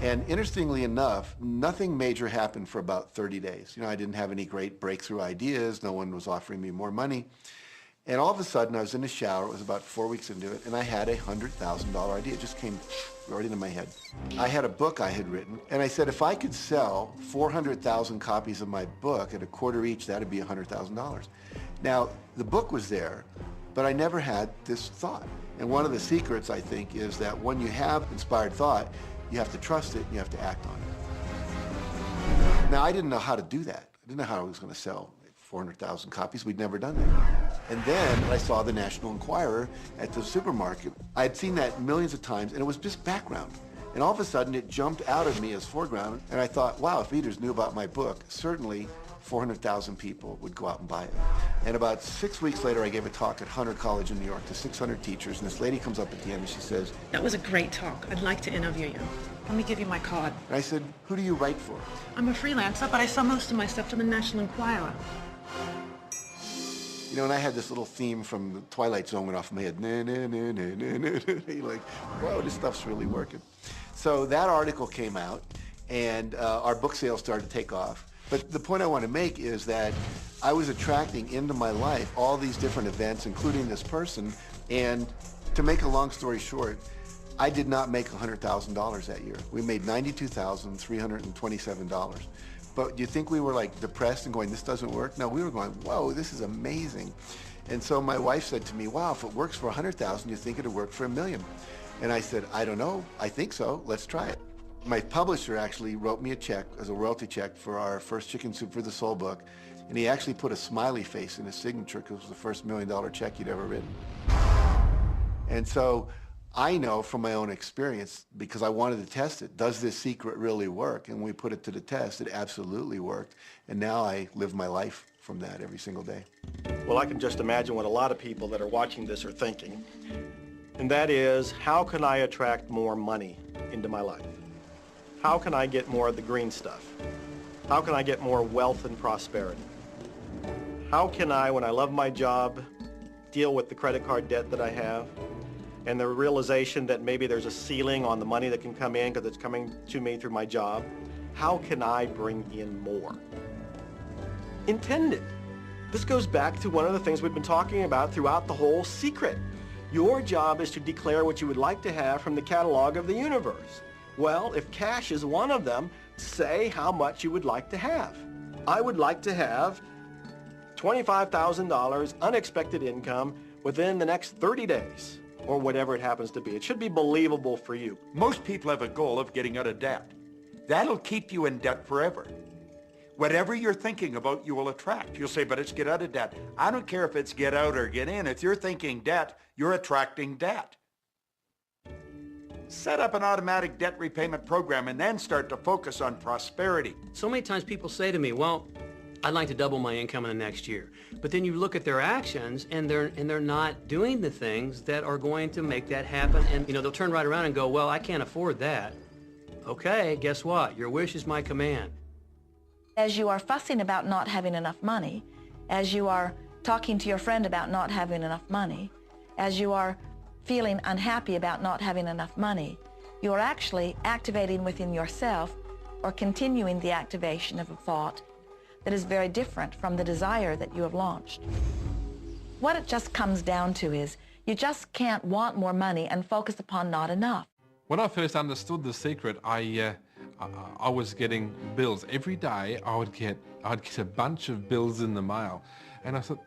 And interestingly enough, nothing major happened for about 30 days. I didn't have any great breakthrough ideas. No one was offering me more money. And all of a sudden, I was in the shower, it was about 4 weeks into it, and I had a $100,000 idea. It just came right into my head. I had a book I had written, and I said, if I could sell 400,000 copies of my book at a quarter each, that'd be $100,000. Now, the book was there, but I never had this thought. And one of the secrets, I think, is that when you have inspired thought, you have to trust it, and you have to act on it. Now, I didn't know how to do that. I didn't know how I was going to sell 400,000 copies. We'd never done that. And then I saw the National Enquirer at the supermarket. I had seen that millions of times, and it was just background. And all of a sudden, it jumped out of me as foreground, and I thought, wow, if readers knew about my book, certainly 400,000 people would go out and buy it. And about 6 weeks later, I gave a talk at Hunter College in New York to 600 teachers, and this lady comes up at the end and she says, that was a great talk. I'd like to interview you. Let me give you my card. And I said, who do you write for? I'm a freelancer, but I sell most of my stuff to the National Enquirer. And I had this little theme from the Twilight Zone went off in my head. Na, na, na, na, na, na, na. You're like, whoa, this stuff's really working. So that article came out, and our book sales started to take off. But the point I want to make is that I was attracting into my life all these different events, including this person. And to make a long story short, I did not make $100,000 that year. We made $92,327. But do you think we were like depressed and going, this doesn't work? No, we were going, whoa, this is amazing. And so my wife said to me, wow, if it works for 100,000, you think it'd work for $1 million? And I said, I don't know. I think so. Let's try it. My publisher actually wrote me a check as a royalty check for our first Chicken Soup for the Soul book. And he actually put a smiley face in his signature because it was the first $1 million check he'd ever written. And so I know from my own experience, because I wanted to test it, does this secret really work? And when we put it to the test, it absolutely worked. And now I live my life from that every single day. Well, I can just imagine what a lot of people that are watching this are thinking. And that is, how can I attract more money into my life? How can I get more of the green stuff? How can I get more wealth and prosperity? How can I, when I love my job, deal with the credit card debt that I have? And the realization that maybe there's a ceiling on the money that can come in because it's coming to me through my job. How can I bring in more? Intended. This goes back to one of the things we've been talking about throughout the whole secret. Your job is to declare what you would like to have from the catalog of the universe. Well, if cash is one of them, say how much you would like to have. I would like to have $25,000 unexpected income within the next 30 days. or whatever it happens to be. It should be believable for you. Most people have a goal of getting out of debt. That'll keep you in debt forever. Whatever you're thinking about, you will attract. You'll say, but it's get out of debt. I don't care if it's get out or get in. If you're thinking debt, you're attracting debt. Set up an automatic debt repayment program and then start to focus on prosperity. So many times people say to me, well, I'd like to double my income in the next year. But then you look at their actions and they're not doing the things that are going to make that happen. And they'll turn right around and go, well, I can't afford that. Okay, guess what? Your wish is my command. As you are fussing about not having enough money, as you are talking to your friend about not having enough money, as you are feeling unhappy about not having enough money, you are actually activating within yourself or continuing the activation of a thought that is very different from the desire that you have launched. What it just comes down to is you just can't want more money and focus upon not enough. When I first understood the secret, I was getting bills. Every day I'd get a bunch of bills in the mail. And I thought,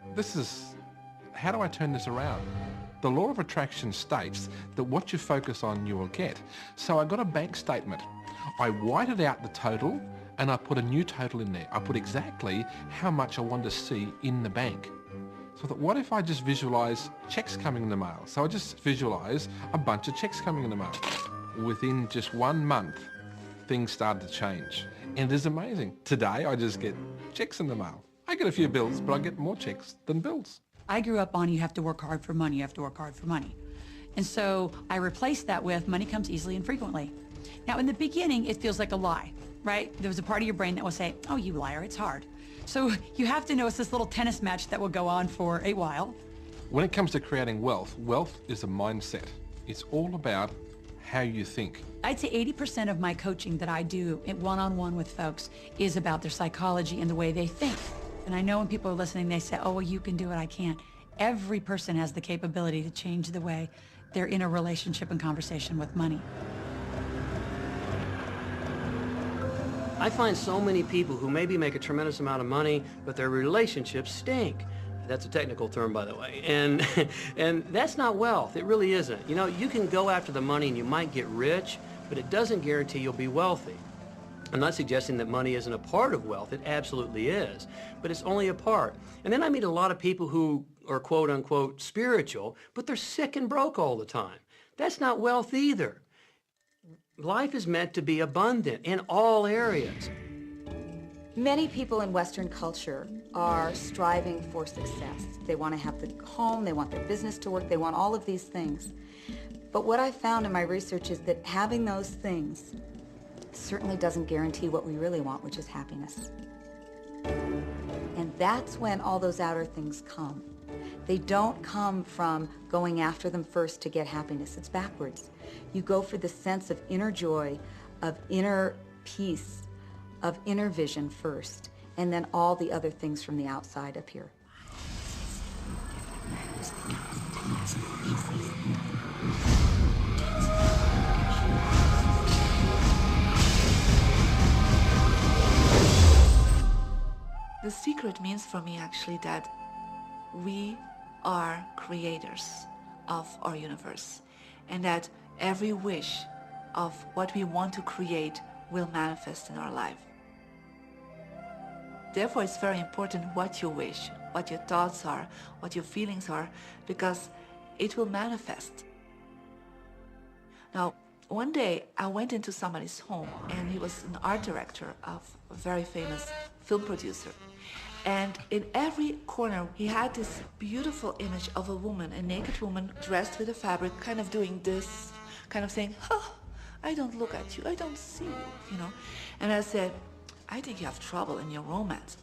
how do I turn this around? The law of attraction states that what you focus on, you will get. So I got a bank statement. I whited out the total and I put a new total in there. I put exactly how much I wanted to see in the bank. So I thought, what if I just visualize checks coming in the mail? So I just visualize a bunch of checks coming in the mail. Within just 1 month, things started to change. And it is amazing. Today, I just get checks in the mail. I get a few bills, but I get more checks than bills. I grew up on you have to work hard for money, you have to work hard for money. And so I replaced that with money comes easily and frequently. Now, in the beginning, it feels like a lie, right? There was a part of your brain that will say, oh, you liar, it's hard. So you have to know it's this little tennis match that will go on for a while. When it comes to creating wealth, wealth is a mindset. It's all about how you think. I'd say 80% of my coaching that I do one-on-one with folks is about their psychology and the way they think. And I know when people are listening, they say, oh, well, you can do it, I can't. Every person has the capability to change the way they're in a relationship and conversation with money. I find so many people who maybe make a tremendous amount of money, but their relationships stink. That's a technical term, by the way. And that's not wealth. It really isn't. You know, you can go after the money and you might get rich, but it doesn't guarantee you'll be wealthy. I'm not suggesting that money isn't a part of wealth. It absolutely is, but it's only a part. And then I meet a lot of people who are quote-unquote spiritual, but they're sick and broke all the time. That's not wealth either. Life is meant to be abundant in all areas. Many people in Western culture are striving for success. They want to have the home, they want their business to work, they want all of these things. But what I found in my research is that having those things certainly doesn't guarantee what we really want, which is happiness. And that's when all those outer things come. They don't come from going after them first to get happiness. It's backwards. You go for the sense of inner joy, of inner peace, of inner vision first, and then all the other things from the outside appear. The secret means for me actually that we are creators of our universe, and that every wish of what we want to create will manifest in our life. Therefore, it's very important what you wish, what your thoughts are, what your feelings are, because it will manifest. Now, one day I went into somebody's home, and he was an art director of a very famous film producer. And in every corner, he had this beautiful image of a woman, a naked woman dressed with a fabric, kind of doing this, kind of saying, oh, I don't look at you, I don't see you, you know. And I said, I think you have trouble in your romance.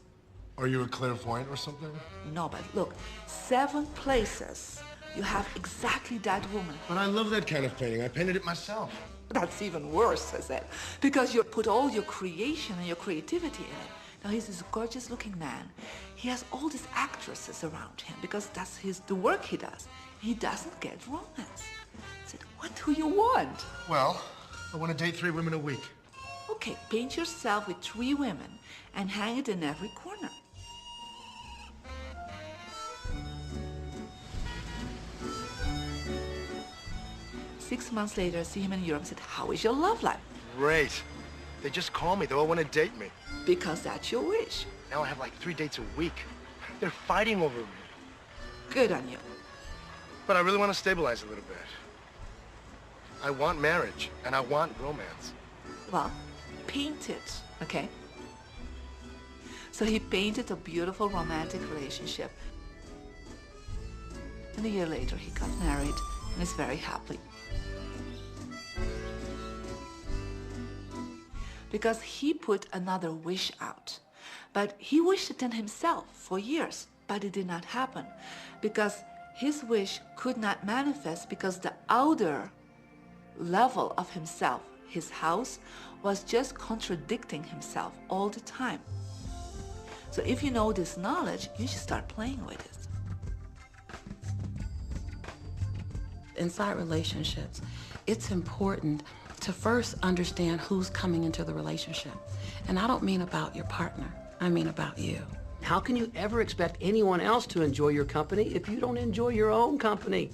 Are you a clairvoyant or something? No, but look, 7 places you have exactly that woman. But I love that kind of painting. I painted it myself. That's even worse, I said, because you put all your creation and your creativity in it. Now, he's this gorgeous-looking man. He has all these actresses around him because that's the work he does. He doesn't get romance. I said, what do you want? Well, I want to date 3 women a week. Okay, paint yourself with 3 women and hang it in every corner. 6 months later, see him in Europe and said, how is your love life? Great. They just call me. They all want to date me. Because that's your wish. Now I have like 3 dates a week. They're fighting over me. Good on you. But I really want to stabilize a little bit. I want marriage, and I want romance. Well, paint it, okay? So he painted a beautiful romantic relationship. And a year later, he got married and is very happy. Because he put another wish out. But he wished it in himself for years, but it did not happen. Because his wish could not manifest because the outer level of himself, his house, was just contradicting himself all the time. So if you know this knowledge, you should start playing with it. Inside relationships, it's important to first understand who's coming into the relationship. And I don't mean about your partner, I mean about you. How can you ever expect anyone else to enjoy your company if you don't enjoy your own company?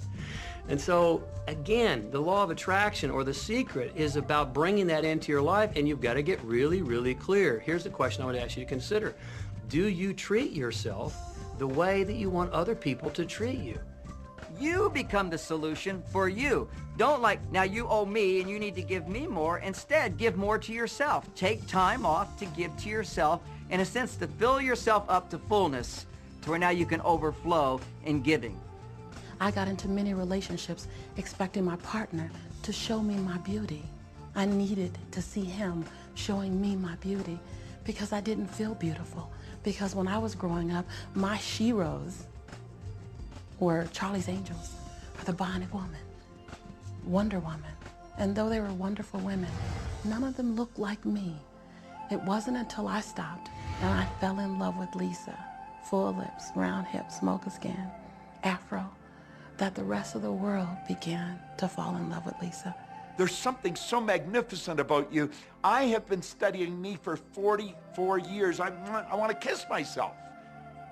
And so, again, the law of attraction, or the secret, is about bringing that into your life, and you've got to get really, really clear. Here's the question I would ask you to consider. Do you treat yourself the way that you want other people to treat you? You become the solution for you. Don't now you owe me and you need to give me more. Instead, give more to yourself. Take time off to give to yourself, in a sense, to fill yourself up to fullness, to where now you can overflow in giving. I got into many relationships expecting my partner to show me my beauty. I needed to see him showing me my beauty because I didn't feel beautiful. Because when I was growing up, my sheroes were Charlie's Angels, or the Bionic Woman, Wonder Woman. And though they were wonderful women, none of them looked like me. It wasn't until I stopped and I fell in love with Lisa, full lips, round hips, mocha skin, afro, that the rest of the world began to fall in love with Lisa. There's something so magnificent about you. I have been studying me for 44 years. I want to kiss myself.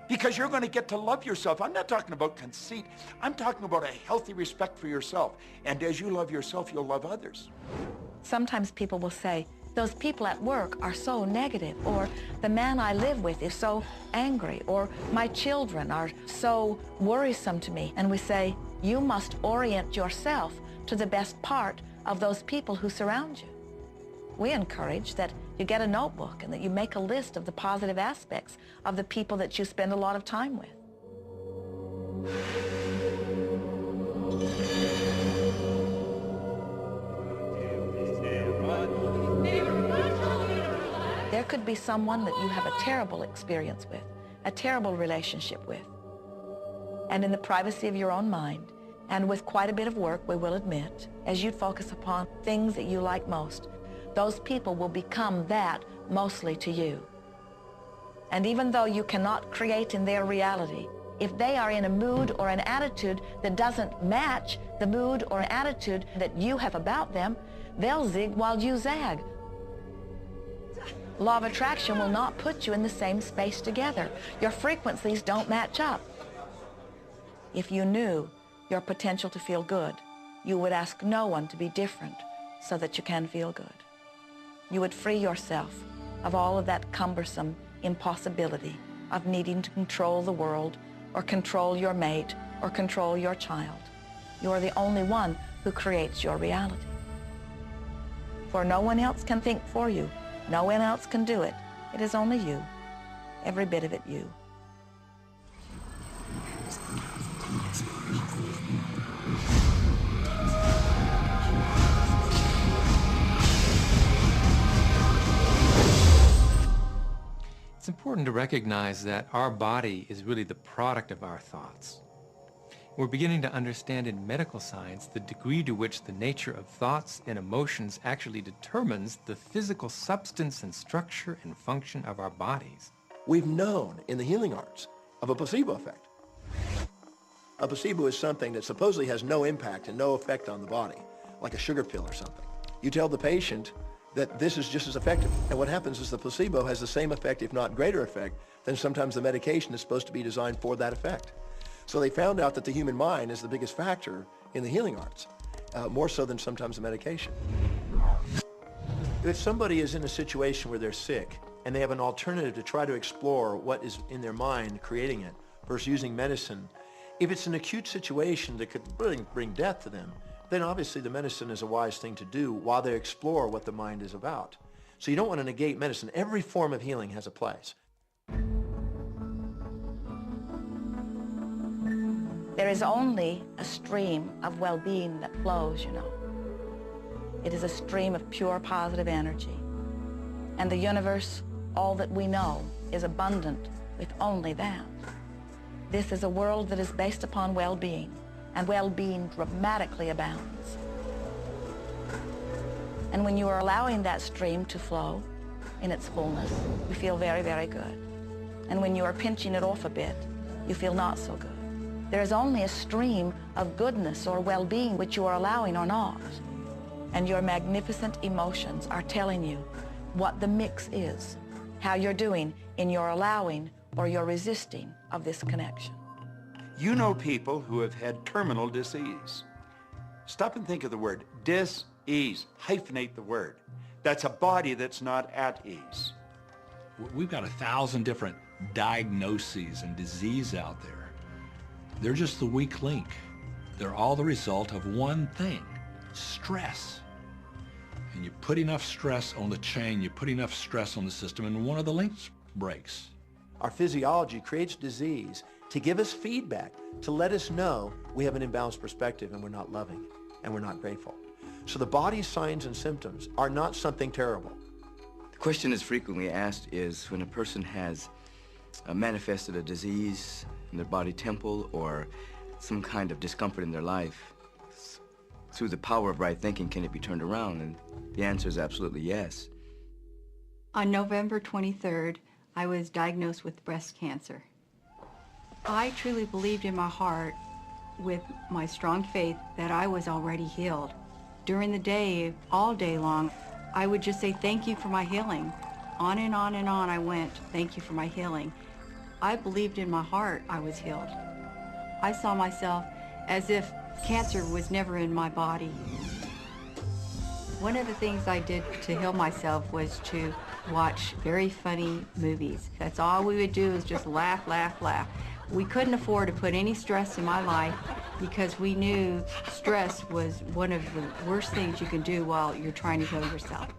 Because you're going to get to love yourself. I'm not talking about conceit. I'm talking about a healthy respect for yourself. And as you love yourself, you'll love others. Sometimes people will say, those people at work are so negative, or the man I live with is so angry, or my children are so worrisome to me. And we say, you must orient yourself to the best part of those people who surround you. We encourage that you get a notebook and that you make a list of the positive aspects of the people that you spend a lot of time with. There could be someone that you have a terrible experience with, a terrible relationship with. And in the privacy of your own mind, and with quite a bit of work, we will admit, as you focus upon things that you like most, those people will become that mostly to you. And even though you cannot create in their reality, if they are in a mood or an attitude that doesn't match the mood or attitude that you have about them, they'll zig while you zag. Law of attraction will not put you in the same space together. Your frequencies don't match up. If you knew your potential to feel good, you would ask no one to be different so that you can feel good. You would free yourself of all of that cumbersome impossibility of needing to control the world, or control your mate, or control your child. You are the only one who creates your reality. For no one else can think for you. No one else can do it. It is only you. Every bit of it you. It's important to recognize that our body is really the product of our thoughts. We're beginning to understand in medical science the degree to which the nature of thoughts and emotions actually determines the physical substance and structure and function of our bodies. We've known in the healing arts of a placebo effect. A placebo is something that supposedly has no impact and no effect on the body, like a sugar pill or something. You tell the patient that this is just as effective. And what happens is the placebo has the same effect, if not greater effect, than sometimes the medication is supposed to be designed for that effect. So they found out that the human mind is the biggest factor in the healing arts. more so than sometimes the medication. If somebody is in a situation where they're sick and they have an alternative to try to explore what is in their mind creating it versus using medicine, if it's an acute situation that could really bring death to them, then obviously the medicine is a wise thing to do while they explore what the mind is about. So you don't want to negate medicine. Every form of healing has a place. There is only a stream of well-being that flows, you know. It is a stream of pure positive energy. And the universe, all that we know, is abundant with only that. This is a world that is based upon well-being, and well-being dramatically abounds. And when you are allowing that stream to flow in its fullness, you feel very, very good. And when you are pinching it off a bit, you feel not so good. There is only a stream of goodness or well-being which you are allowing or not. And your magnificent emotions are telling you what the mix is, how you're doing in your allowing or your resisting of this connection. You know people who have had terminal disease. Stop and think of the word dis-ease. Hyphenate the word. That's a body that's not at ease. We've got 1,000 different diagnoses and disease out there. They're just the weak link. They're all the result of one thing, stress. And you put enough stress on the chain, you put enough stress on the system, and one of the links breaks. Our physiology creates disease to give us feedback, to let us know we have an imbalanced perspective and we're not loving and we're not grateful. So the body's signs and symptoms are not something terrible. The question that's frequently asked is when a person has manifested a disease in their body temple or some kind of discomfort in their life, through the power of right thinking, can it be turned around? And the answer is absolutely yes. On November 23rd, I was diagnosed with breast cancer. I truly believed in my heart, with my strong faith, that I was already healed. During the day, all day long, I would just say, thank you for my healing. On and on and on I went, thank you for my healing. I believed in my heart I was healed. I saw myself as if cancer was never in my body. One of the things I did to heal myself was to watch very funny movies. That's all we would do, is just laugh, laugh, laugh. We couldn't afford to put any stress in my life because we knew stress was one of the worst things you can do while you're trying to heal yourself.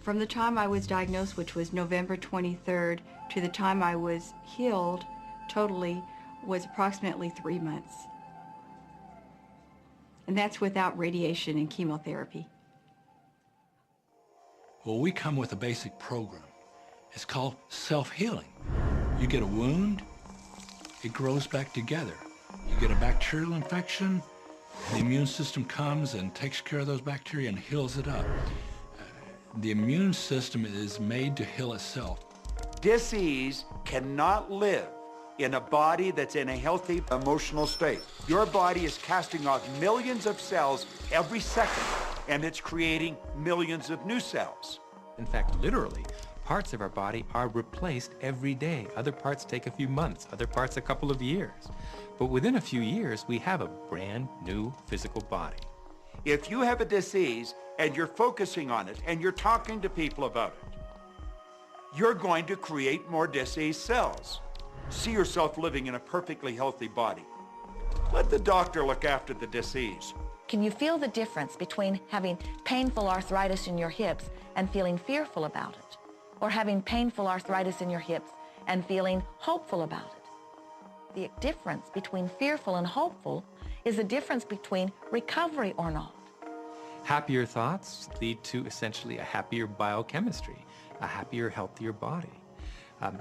From the time I was diagnosed, which was November 23rd, to the time I was healed totally was approximately 3 months. And that's without radiation and chemotherapy. Well, we come with a basic program. It's called self-healing. You get a wound, it grows back together. You get a bacterial infection, the immune system comes and takes care of those bacteria and heals it up. The immune system is made to heal itself. Dis-ease cannot live in a body that's in a healthy emotional state. Your body is casting off millions of cells every second, and it's creating millions of new cells. In fact, literally, parts of our body are replaced every day. Other parts take a few months, other parts a couple of years. But within a few years, we have a brand new physical body. If you have a disease and you're focusing on it and you're talking to people about it, you're going to create more disease cells. See yourself living in a perfectly healthy body. Let the doctor look after the disease. Can you feel the difference between having painful arthritis in your hips and feeling fearful about it, or having painful arthritis in your hips and feeling hopeful about it? The difference between fearful and hopeful is the difference between recovery or not. Happier thoughts lead to essentially a happier biochemistry, a happier, healthier body.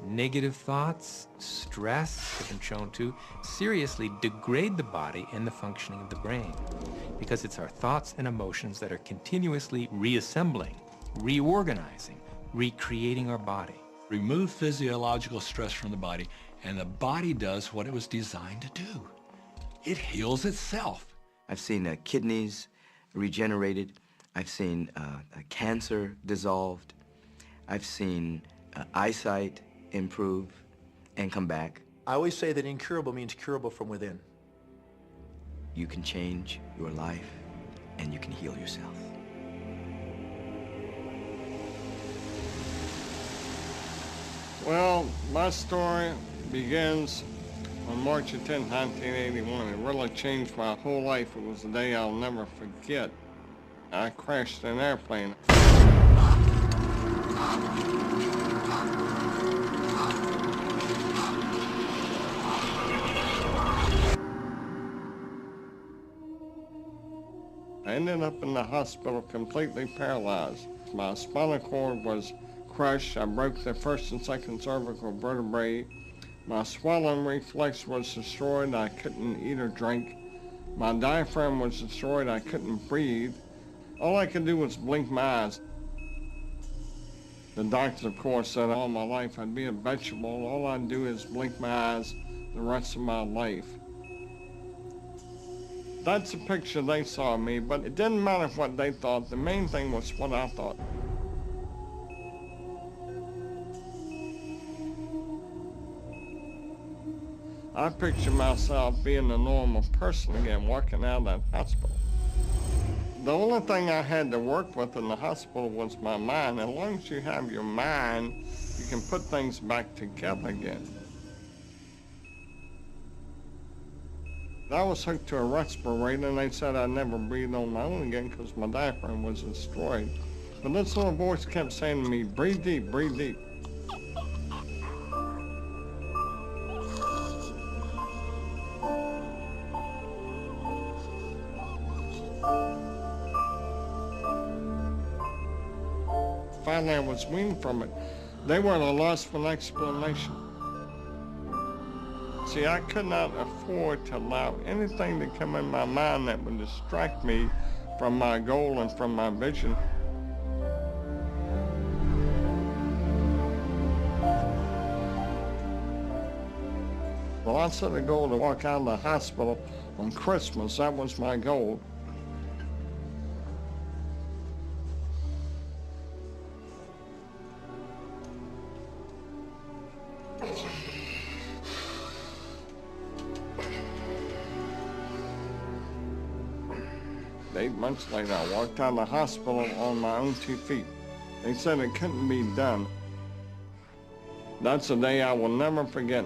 Negative thoughts, stress, have been shown to seriously degrade the body and the functioning of the brain, because it's our thoughts and emotions that are continuously reassembling, reorganizing, recreating our body. Remove physiological stress from the body, and the body does what it was designed to do. It heals itself. I've seen kidneys regenerated. I've seen cancer dissolved. I've seen eyesight improve and come back. I always say that incurable means curable from within. You can change your life and you can heal yourself. Well, my story begins on March 10, 1981. It really changed my whole life. It was a day I'll never forget. I crashed an airplane. I ended up in the hospital completely paralyzed. My spinal cord was crushed. I broke the first and second cervical vertebrae. My swallowing reflex was destroyed. I couldn't eat or drink. My diaphragm was destroyed. I couldn't breathe. All I could do was blink my eyes. The doctors, of course, said all my life I'd be a vegetable. All I'd do is blink my eyes the rest of my life. That's the picture they saw of me, but it didn't matter what they thought. The main thing was what I thought. I picture myself being a normal person again, walking out of that hospital. The only thing I had to work with in the hospital was my mind. As long as you have your mind, you can put things back together again. I was hooked to a respirator, and they said I'd never breathe on my own again because my diaphragm was destroyed. But this little voice kept saying to me, breathe deep, breathe deep. Finally, I was weaned from it. They were at a loss for an explanation. See, I could not afford to allow anything to come in my mind that would distract me from my goal and from my vision. Well, I set a goal to walk out of the hospital on Christmas. That was my goal. Eight months later, I walked out of the hospital on my own 2 feet. They said it couldn't be done. That's a day I will never forget.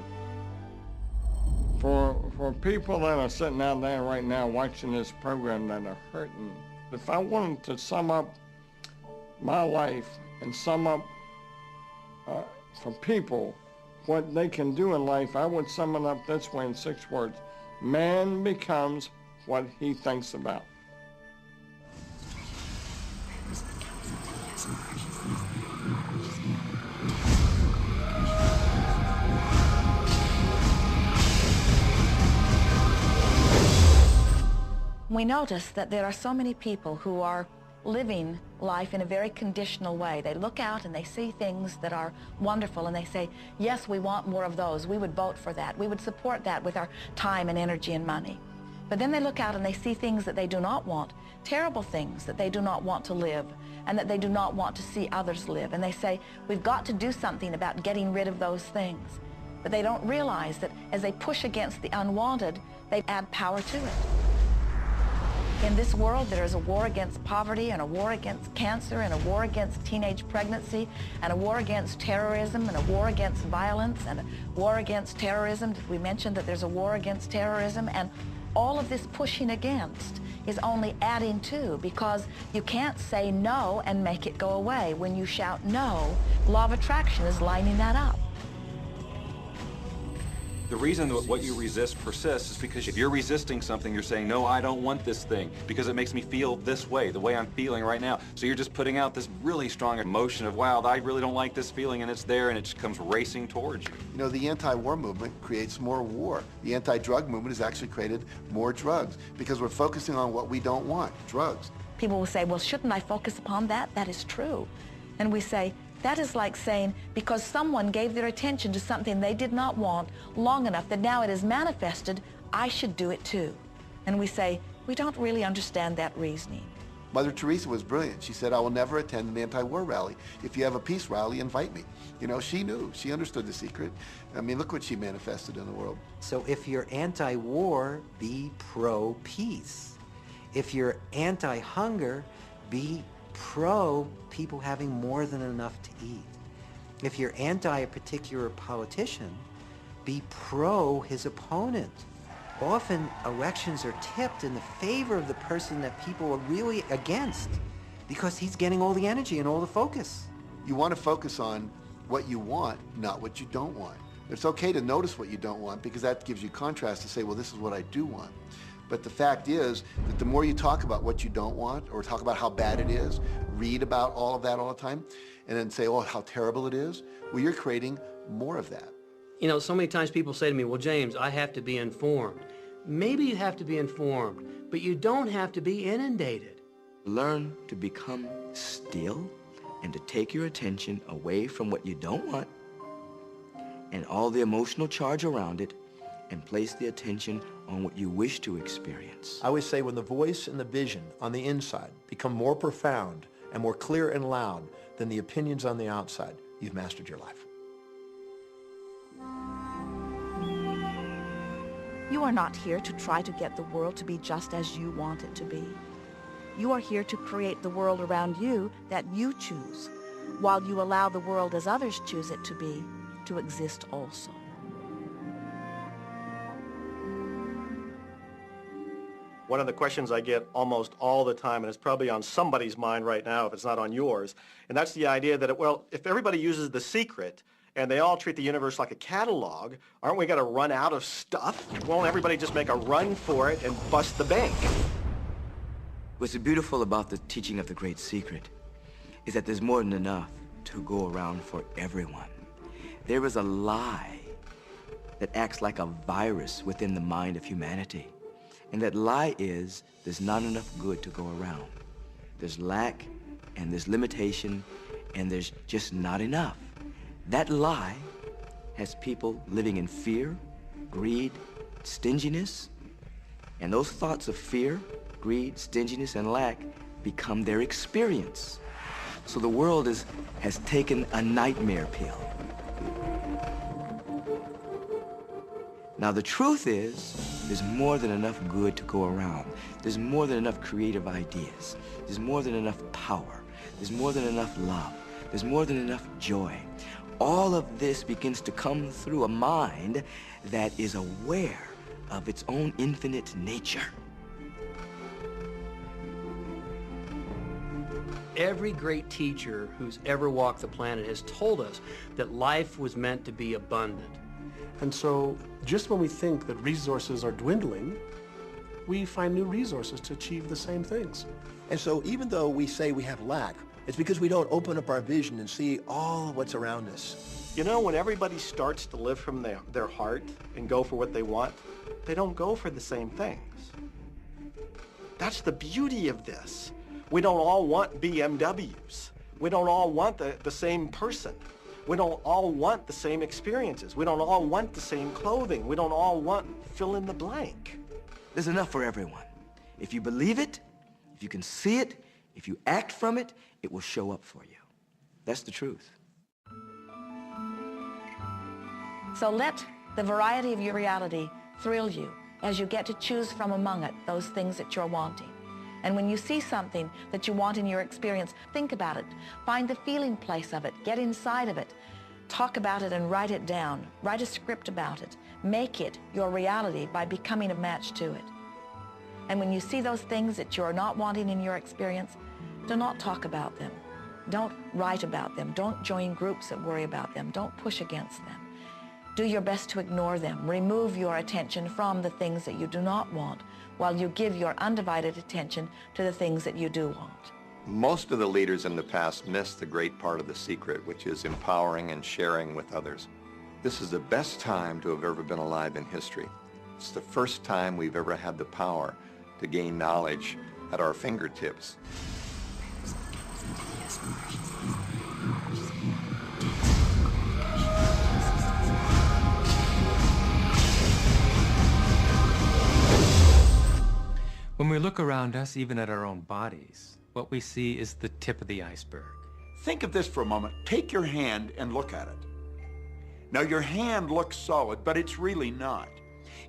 For people that are sitting out there right now watching this program that are hurting, if I wanted to sum up my life and sum up for people what they can do in life, I would sum it up this way in 6 words. Man becomes what he thinks about. We notice that there are so many people who are living life in a very conditional way. They look out and they see things that are wonderful and they say, yes, we want more of those. We would vote for that. We would support that with our time and energy and money. But then they look out and they see things that they do not want, terrible things that they do not want to live and that they do not want to see others live. And they say, we've got to do something about getting rid of those things. But they don't realize that as they push against the unwanted, they add power to it. In this world, there is a war against poverty and a war against cancer and a war against teenage pregnancy and a war against terrorism and a war against violence and a war against terrorism. Did we mention that there's a war against terrorism? And all of this pushing against is only adding to, because you can't say no and make it go away. When you shout no, law of attraction is lining that up. The reason that what you resist persists is because if you're resisting something, you're saying, no, I don't want this thing because it makes me feel this way, the way I'm feeling right now. So you're just putting out this really strong emotion of, wow, I really don't like this feeling, and it's there, and it just comes racing towards you. You know, the anti-war movement creates more war. The anti-drug movement has actually created more drugs because we're focusing on what we don't want, drugs. People will say, well, shouldn't I focus upon that? That is true. And we say, that is like saying, because someone gave their attention to something they did not want long enough that now it is manifested, I should do it too. And we say, we don't really understand that reasoning. Mother Teresa was brilliant. She said, I will never attend an anti-war rally. If you have a peace rally, invite me. You know, she knew. She understood the secret. I mean, look what she manifested in the world. So if you're anti-war, be pro-peace. If you're anti-hunger, be pro people having more than enough to eat. If you're anti a particular politician, be pro his opponent. Often elections are tipped in the favor of the person that people are really against because he's getting all the energy and all the focus. You want to focus on what you want, not what you don't want. It's okay to notice what you don't want because that gives you contrast to say, well, this is what I do want. But the fact is that the more you talk about what you don't want or talk about how bad it is, read about all of that all the time, and then say, oh, how terrible it is, well, you're creating more of that. You know, so many times people say to me, well, James, I have to be informed. Maybe you have to be informed, but you don't have to be inundated. Learn to become still and to take your attention away from what you don't want and all the emotional charge around it and place the attention on what you wish to experience. I always say when the voice and the vision on the inside become more profound and more clear and loud than the opinions on the outside, you've mastered your life. You are not here to try to get the world to be just as you want it to be. You are here to create the world around you that you choose, while you allow the world as others choose it to be, to exist also. One of the questions I get almost all the time, and it's probably on somebody's mind right now if it's not on yours, and that's the idea that, well, if everybody uses the secret and they all treat the universe like a catalog, aren't we going to run out of stuff? Won't everybody just make a run for it and bust the bank? What's beautiful about the teaching of the Great Secret is that there's more than enough to go around for everyone. There is a lie that acts like a virus within the mind of humanity. And that lie is there's not enough good to go around. There's lack, and there's limitation, and there's just not enough. That lie has people living in fear, greed, stinginess, and those thoughts of fear, greed, stinginess, and lack become their experience. So the world has taken a nightmare pill. Now the truth is, there's more than enough good to go around. There's more than enough creative ideas. There's more than enough power. There's more than enough love. There's more than enough joy. All of this begins to come through a mind that is aware of its own infinite nature. Every great teacher who's ever walked the planet has told us that life was meant to be abundant. And so just when we think that resources are dwindling, we find new resources to achieve the same things. And so even though we say we have lack, it's because we don't open up our vision and see all of what's around us. You know, when everybody starts to live from their heart and go for what they want, they don't go for the same things. That's the beauty of this. We don't all want BMWs. We don't all want the same person. We don't all want the same experiences. We don't all want the same clothing. We don't all want fill in the blank. There's enough for everyone. If you believe it, if you can see it, if you act from it, it will show up for you. That's the truth. So let the variety of your reality thrill you as you get to choose from among it those things that you're wanting. And when you see something that you want in your experience, think about it. Find the feeling place of it. Get inside of it. Talk about it and write it down. Write a script about it. Make it your reality by becoming a match to it. And when you see those things that you're not wanting in your experience, do not talk about them. Don't write about them. Don't join groups that worry about them. Don't push against them. Do your best to ignore them. Remove your attention from the things that you do not want, while you give your undivided attention to the things that you do want. Most of the leaders in the past missed the great part of the secret, which is empowering and sharing with others. This is the best time to have ever been alive in history. It's the first time we've ever had the power to gain knowledge at our fingertips. When we look around us, even at our own bodies, what we see is the tip of the iceberg. Think of this for a moment. Take your hand and look at it. Now your hand looks solid, but it's really not.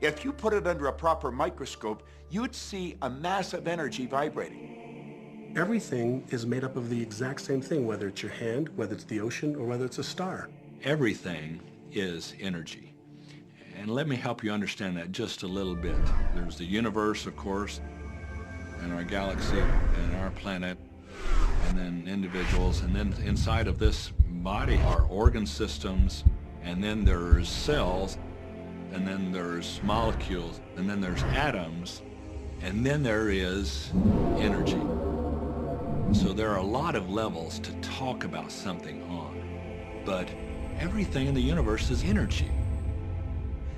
If you put it under a proper microscope, you'd see a massive energy vibrating. Everything is made up of the exact same thing, whether it's your hand, whether it's the ocean, or whether it's a star. Everything is energy. And let me help you understand that just a little bit. There's the universe, of course, and our galaxy, and our planet, and then individuals, and then inside of this body are organ systems, and then there's cells, and then there's molecules, and then there's atoms, and then there is energy. So there are a lot of levels to talk about something on, but everything in the universe is energy.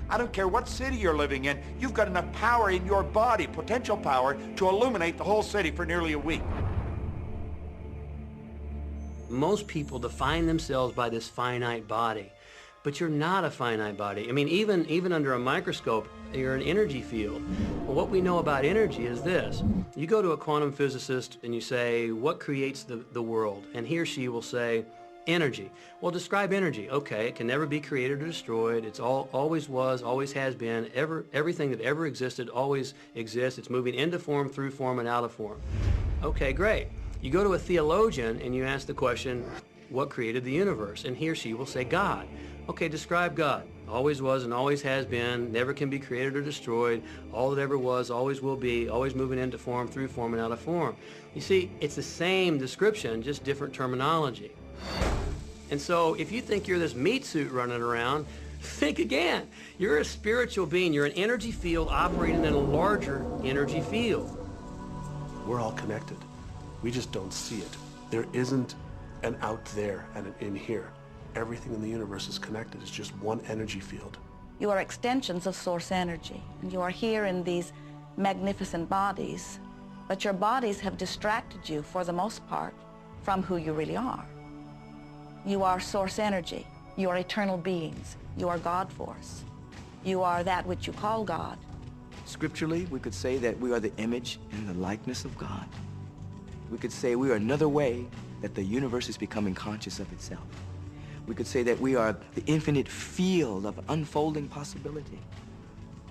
I don't care what city you're living in, you've got enough power in your body, potential power, to illuminate the whole city for nearly a week. Most people define themselves by this finite body, but you're not a finite body. I mean, even under a microscope, you're an energy field. Well, what we know about energy is this. You go to a quantum physicist and you say, what creates the world? And he or she will say, energy. Well, describe energy. Okay, it can never be created or destroyed. It's always was, always has been. Everything that ever existed always exists. It's moving into form, through form, and out of form. Okay, great. You go to a theologian and you ask the question, what created the universe? And he or she will say, God. Okay, describe God. Always was and always has been, never can be created or destroyed, all that ever was, always will be, always moving into form, through form, and out of form. You see, it's the same description, just different terminology. And so if you think you're this meat suit running around, think again. You're a spiritual being. You're an energy field operating in a larger energy field. We're all connected. We just don't see it. There isn't an out there and an in here. Everything in the universe is connected. It's just one energy field. You are extensions of source energy, and you are here in these magnificent bodies, but your bodies have distracted you, for the most part, from who you really are. You are source energy. You are eternal beings. You are God force. You are that which you call God. Scripturally, we could say that we are the image and the likeness of God. We could say we are another way that the universe is becoming conscious of itself. We could say that we are the infinite field of unfolding possibility.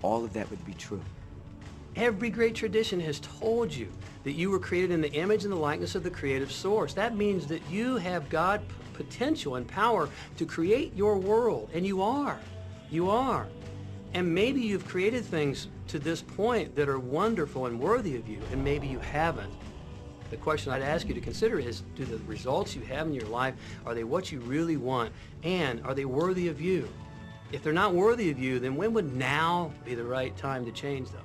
All of that would be true. Every great tradition has told you that you were created in the image and the likeness of the creative source. That means that you have God potential and power to create your world, and you are. You are. And maybe you've created things to this point that are wonderful and worthy of you, and maybe you haven't. The question I'd ask you to consider is, do the results you have in your life, are they what you really want? And are they worthy of you? If they're not worthy of you, then when would now be the right time to change those?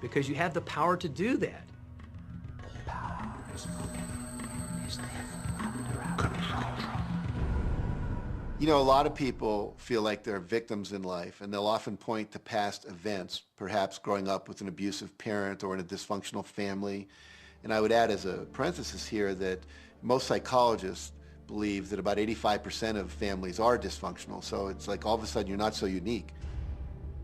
Because you have the power to do that. You know, a lot of people feel like they're victims in life, and they'll often point to past events, perhaps growing up with an abusive parent or in a dysfunctional family. And I would add as a parenthesis here that most psychologists believe that about 85% of families are dysfunctional. So it's like all of a sudden you're not so unique.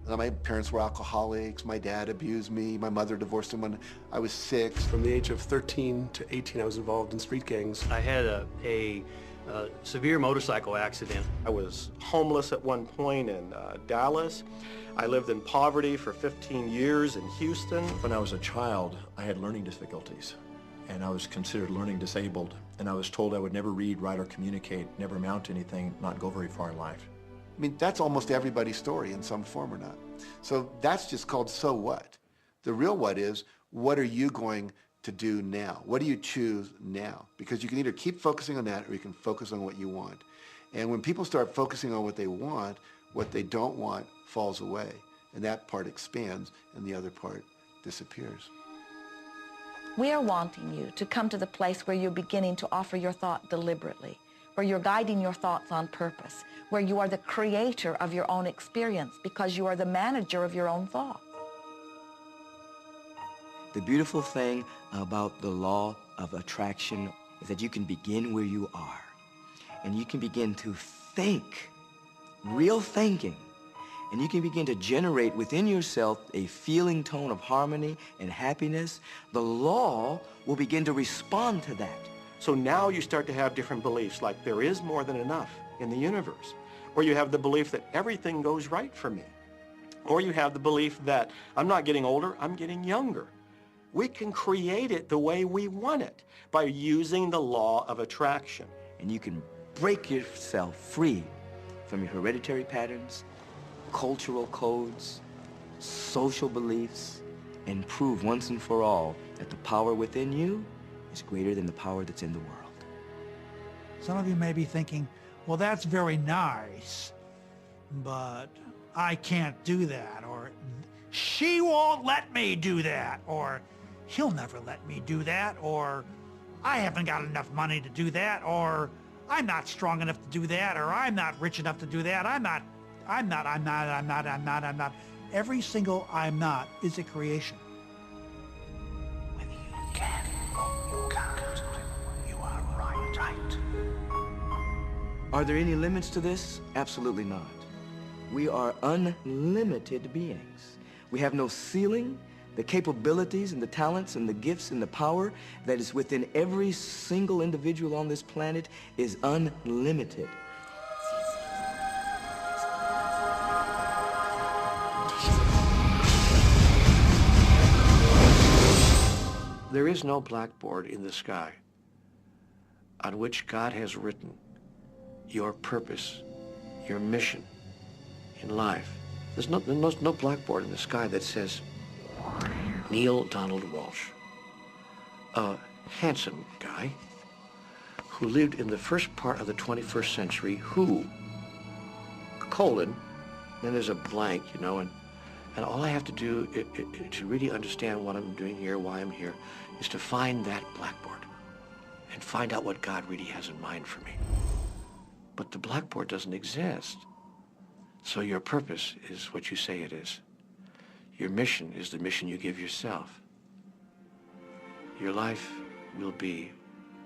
My parents were alcoholics, my dad abused me, my mother divorced him when I was 6. From the age of 13 to 18, I was involved in street gangs. I had a severe motorcycle accident. I was homeless at one point in Dallas. I lived in poverty for 15 years in Houston. When I was a child, I had learning difficulties, and I was considered learning disabled, and I was told I would never read, write, or communicate, never amount to anything, not go very far in life. I mean, that's almost everybody's story in some form or not. So that's just called so what. The real what is, what are you going to do now? What do you choose now? Because you can either keep focusing on that or you can focus on what you want. And when people start focusing on what they don't want falls away. And that part expands and the other part disappears. We are wanting you to come to the place where you're beginning to offer your thought deliberately, where you're guiding your thoughts on purpose, where you are the creator of your own experience because you are the manager of your own thoughts. The beautiful thing about the law of attraction is that you can begin where you are, and you can begin to think, real thinking, and you can begin to generate within yourself a feeling tone of harmony and happiness. The law will begin to respond to that. So now you start to have different beliefs, like there is more than enough in the universe, or you have the belief that everything goes right for me. Or you have the belief that I'm not getting older, I'm getting younger. We can create it the way we want it by using the law of attraction. And you can break yourself free from your hereditary patterns, cultural codes, social beliefs, and prove once and for all that the power within you is greater than the power that's in the world. Some of you may be thinking, well, that's very nice, but I can't do that, or she won't let me do that, or he'll never let me do that, or I haven't got enough money to do that, or I'm not strong enough to do that, or I'm not rich enough to do that, I'm not. Every single I'm not is a creation. Whether you can or you can't, you are right. Are there any limits to this? Absolutely not. We are unlimited beings. We have no ceiling. The capabilities and the talents and the gifts and the power that is within every single individual on this planet is unlimited. There is no blackboard in the sky on which God has written your purpose, your mission in life. There's no blackboard in the sky that says, Neil Donald Walsh, a handsome guy who lived in the first part of the 21st century, who, colon, then there's a blank, you know, and all I have to do to really understand what I'm doing here, why I'm here, is to find that blackboard and find out what God really has in mind for me. But the blackboard doesn't exist. So your purpose is what you say it is. Your mission is the mission you give yourself. Your life will be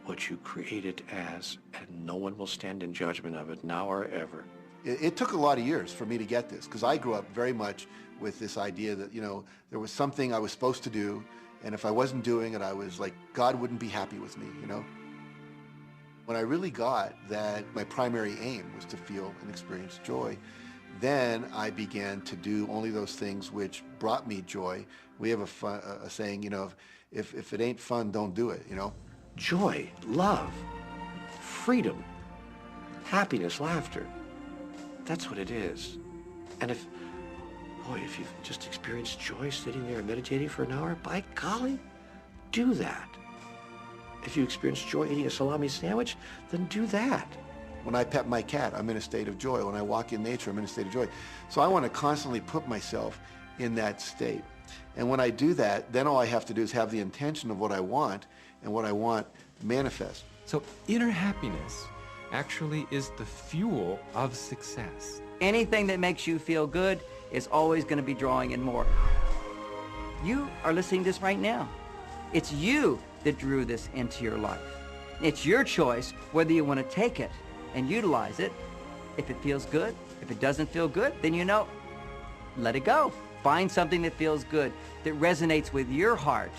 what you create it as, and no one will stand in judgment of it now or ever. It took a lot of years for me to get this, because I grew up very much with this idea that, you know, there was something I was supposed to do, and if I wasn't doing it, I was like, God wouldn't be happy with me, you know? When I really got that my primary aim was to feel and experience joy, then I began to do only those things which brought me joy. We have a saying, you know, if it ain't fun, don't do it, you know? Joy, love, freedom, happiness, laughter. That's what it is. And if you've just experienced joy sitting there and meditating for an hour, by golly, do that. If you experience joy eating a salami sandwich, then do that. When I pet my cat, I'm in a state of joy. When I walk in nature, I'm in a state of joy. So I want to constantly put myself in that state. And when I do that, then all I have to do is have the intention of what I want, and what I want manifest. So inner happiness actually is the fuel of success. Anything that makes you feel good is always going to be drawing in more. You are listening to this right now. It's you that drew this into your life. It's your choice whether you want to take it and utilize it. If it feels good, if it doesn't feel good, then you know, let it go. Find something that feels good, that resonates with your heart.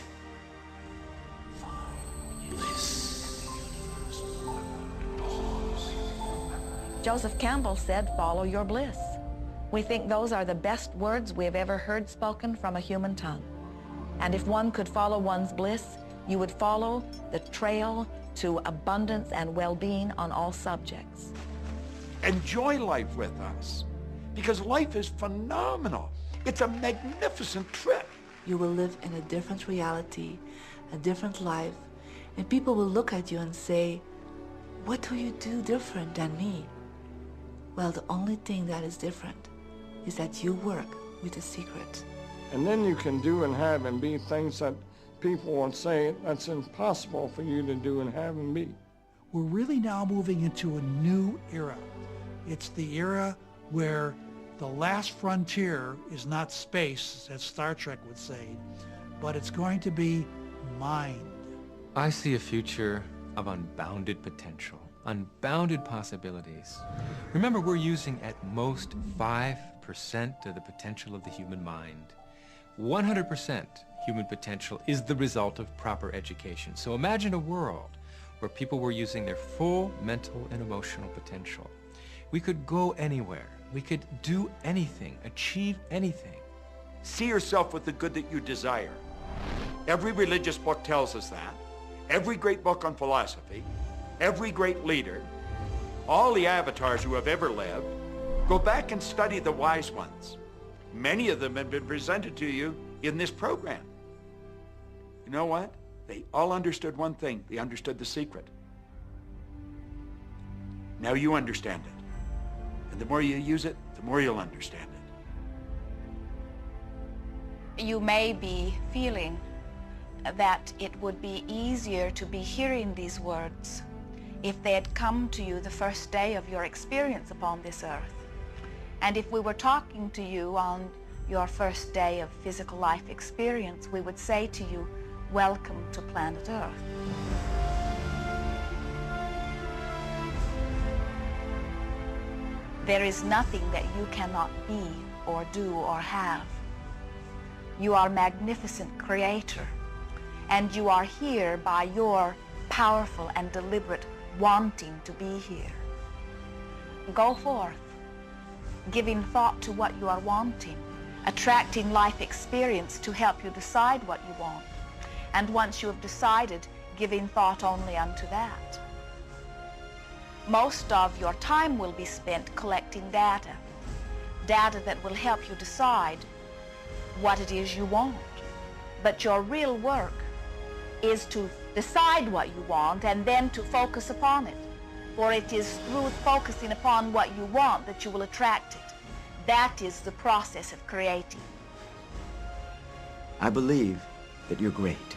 Joseph Campbell said, follow your bliss. We think those are the best words we have ever heard spoken from a human tongue. And if one could follow one's bliss, you would follow the trail to abundance and well-being on all subjects. Enjoy life with us, because life is phenomenal. It's a magnificent trip. You will live in a different reality, a different life, and people will look at you and say, what do you do different than me? Well, the only thing that is different is that you work with the secret. And then you can do and have and be things that people will say that's impossible for you to do and have and be. We're really now moving into a new era. It's the era where the last frontier is not space, as Star Trek would say, but it's going to be mind. I see a future of unbounded potential, unbounded possibilities. Remember, we're using at most 5% of the potential of the human mind. 100% human potential is the result of proper education. So imagine a world where people were using their full mental and emotional potential. We could go anywhere. We could do anything, achieve anything. See yourself with the good that you desire. Every religious book tells us that. Every great book on philosophy, every great leader, all the avatars who have ever lived. Go back and study the wise ones. Many of them have been presented to you in this program. You know what? They all understood one thing. They understood the secret. Now you understand it. And the more you use it, the more you'll understand it. You may be feeling that it would be easier to be hearing these words if they had come to you the first day of your experience upon this earth. And if we were talking to you on your first day of physical life experience, we would say to you, welcome to planet Earth. There is nothing that you cannot be or do or have. You are a magnificent creator, and you are here by your powerful and deliberate wanting to be here. Go forth, giving thought to what you are wanting, attracting life experience to help you decide what you want, and once you have decided, giving thought only unto that. Most of your time will be spent collecting data that will help you decide what it is you want. But your real work is to decide what you want and then to focus upon it. For it is through focusing upon what you want that you will attract it. That is the process of creating. I believe that you're great,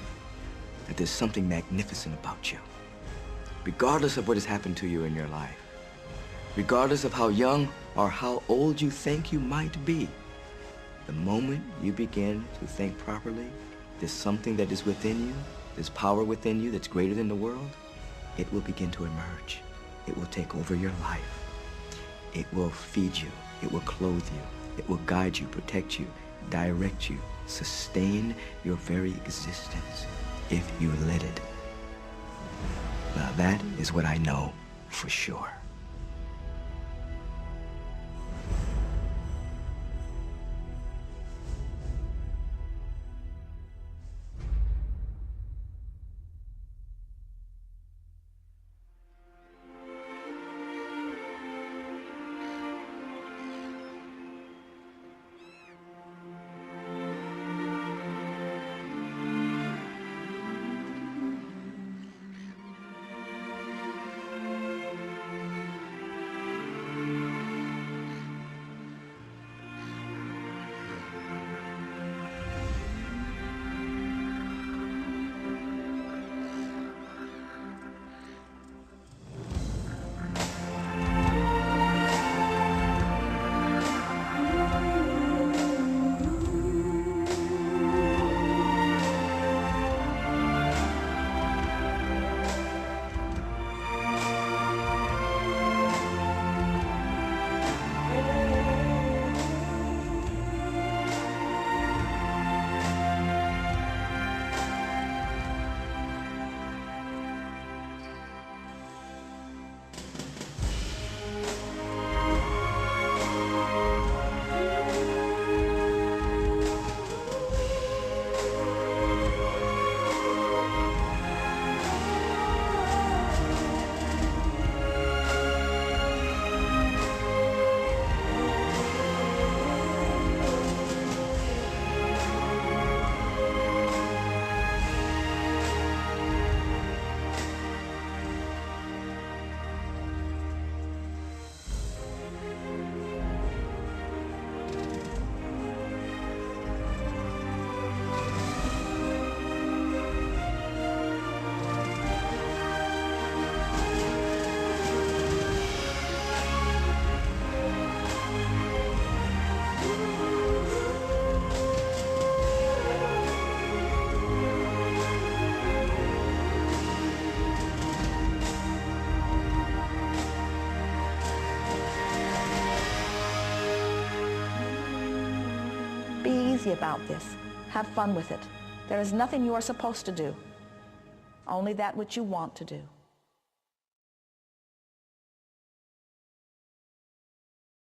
that there's something magnificent about you. Regardless of what has happened to you in your life, regardless of how young or how old you think you might be, the moment you begin to think properly, there's something that is within you, there's power within you that's greater than the world, it will begin to emerge. It will take over your life. It will feed you. It will clothe you. It will guide you, protect you, direct you, sustain your very existence if you let it. Now that is what I know for sure. Easy about this. Have fun with it. There is nothing you are supposed to do, only that which you want to do.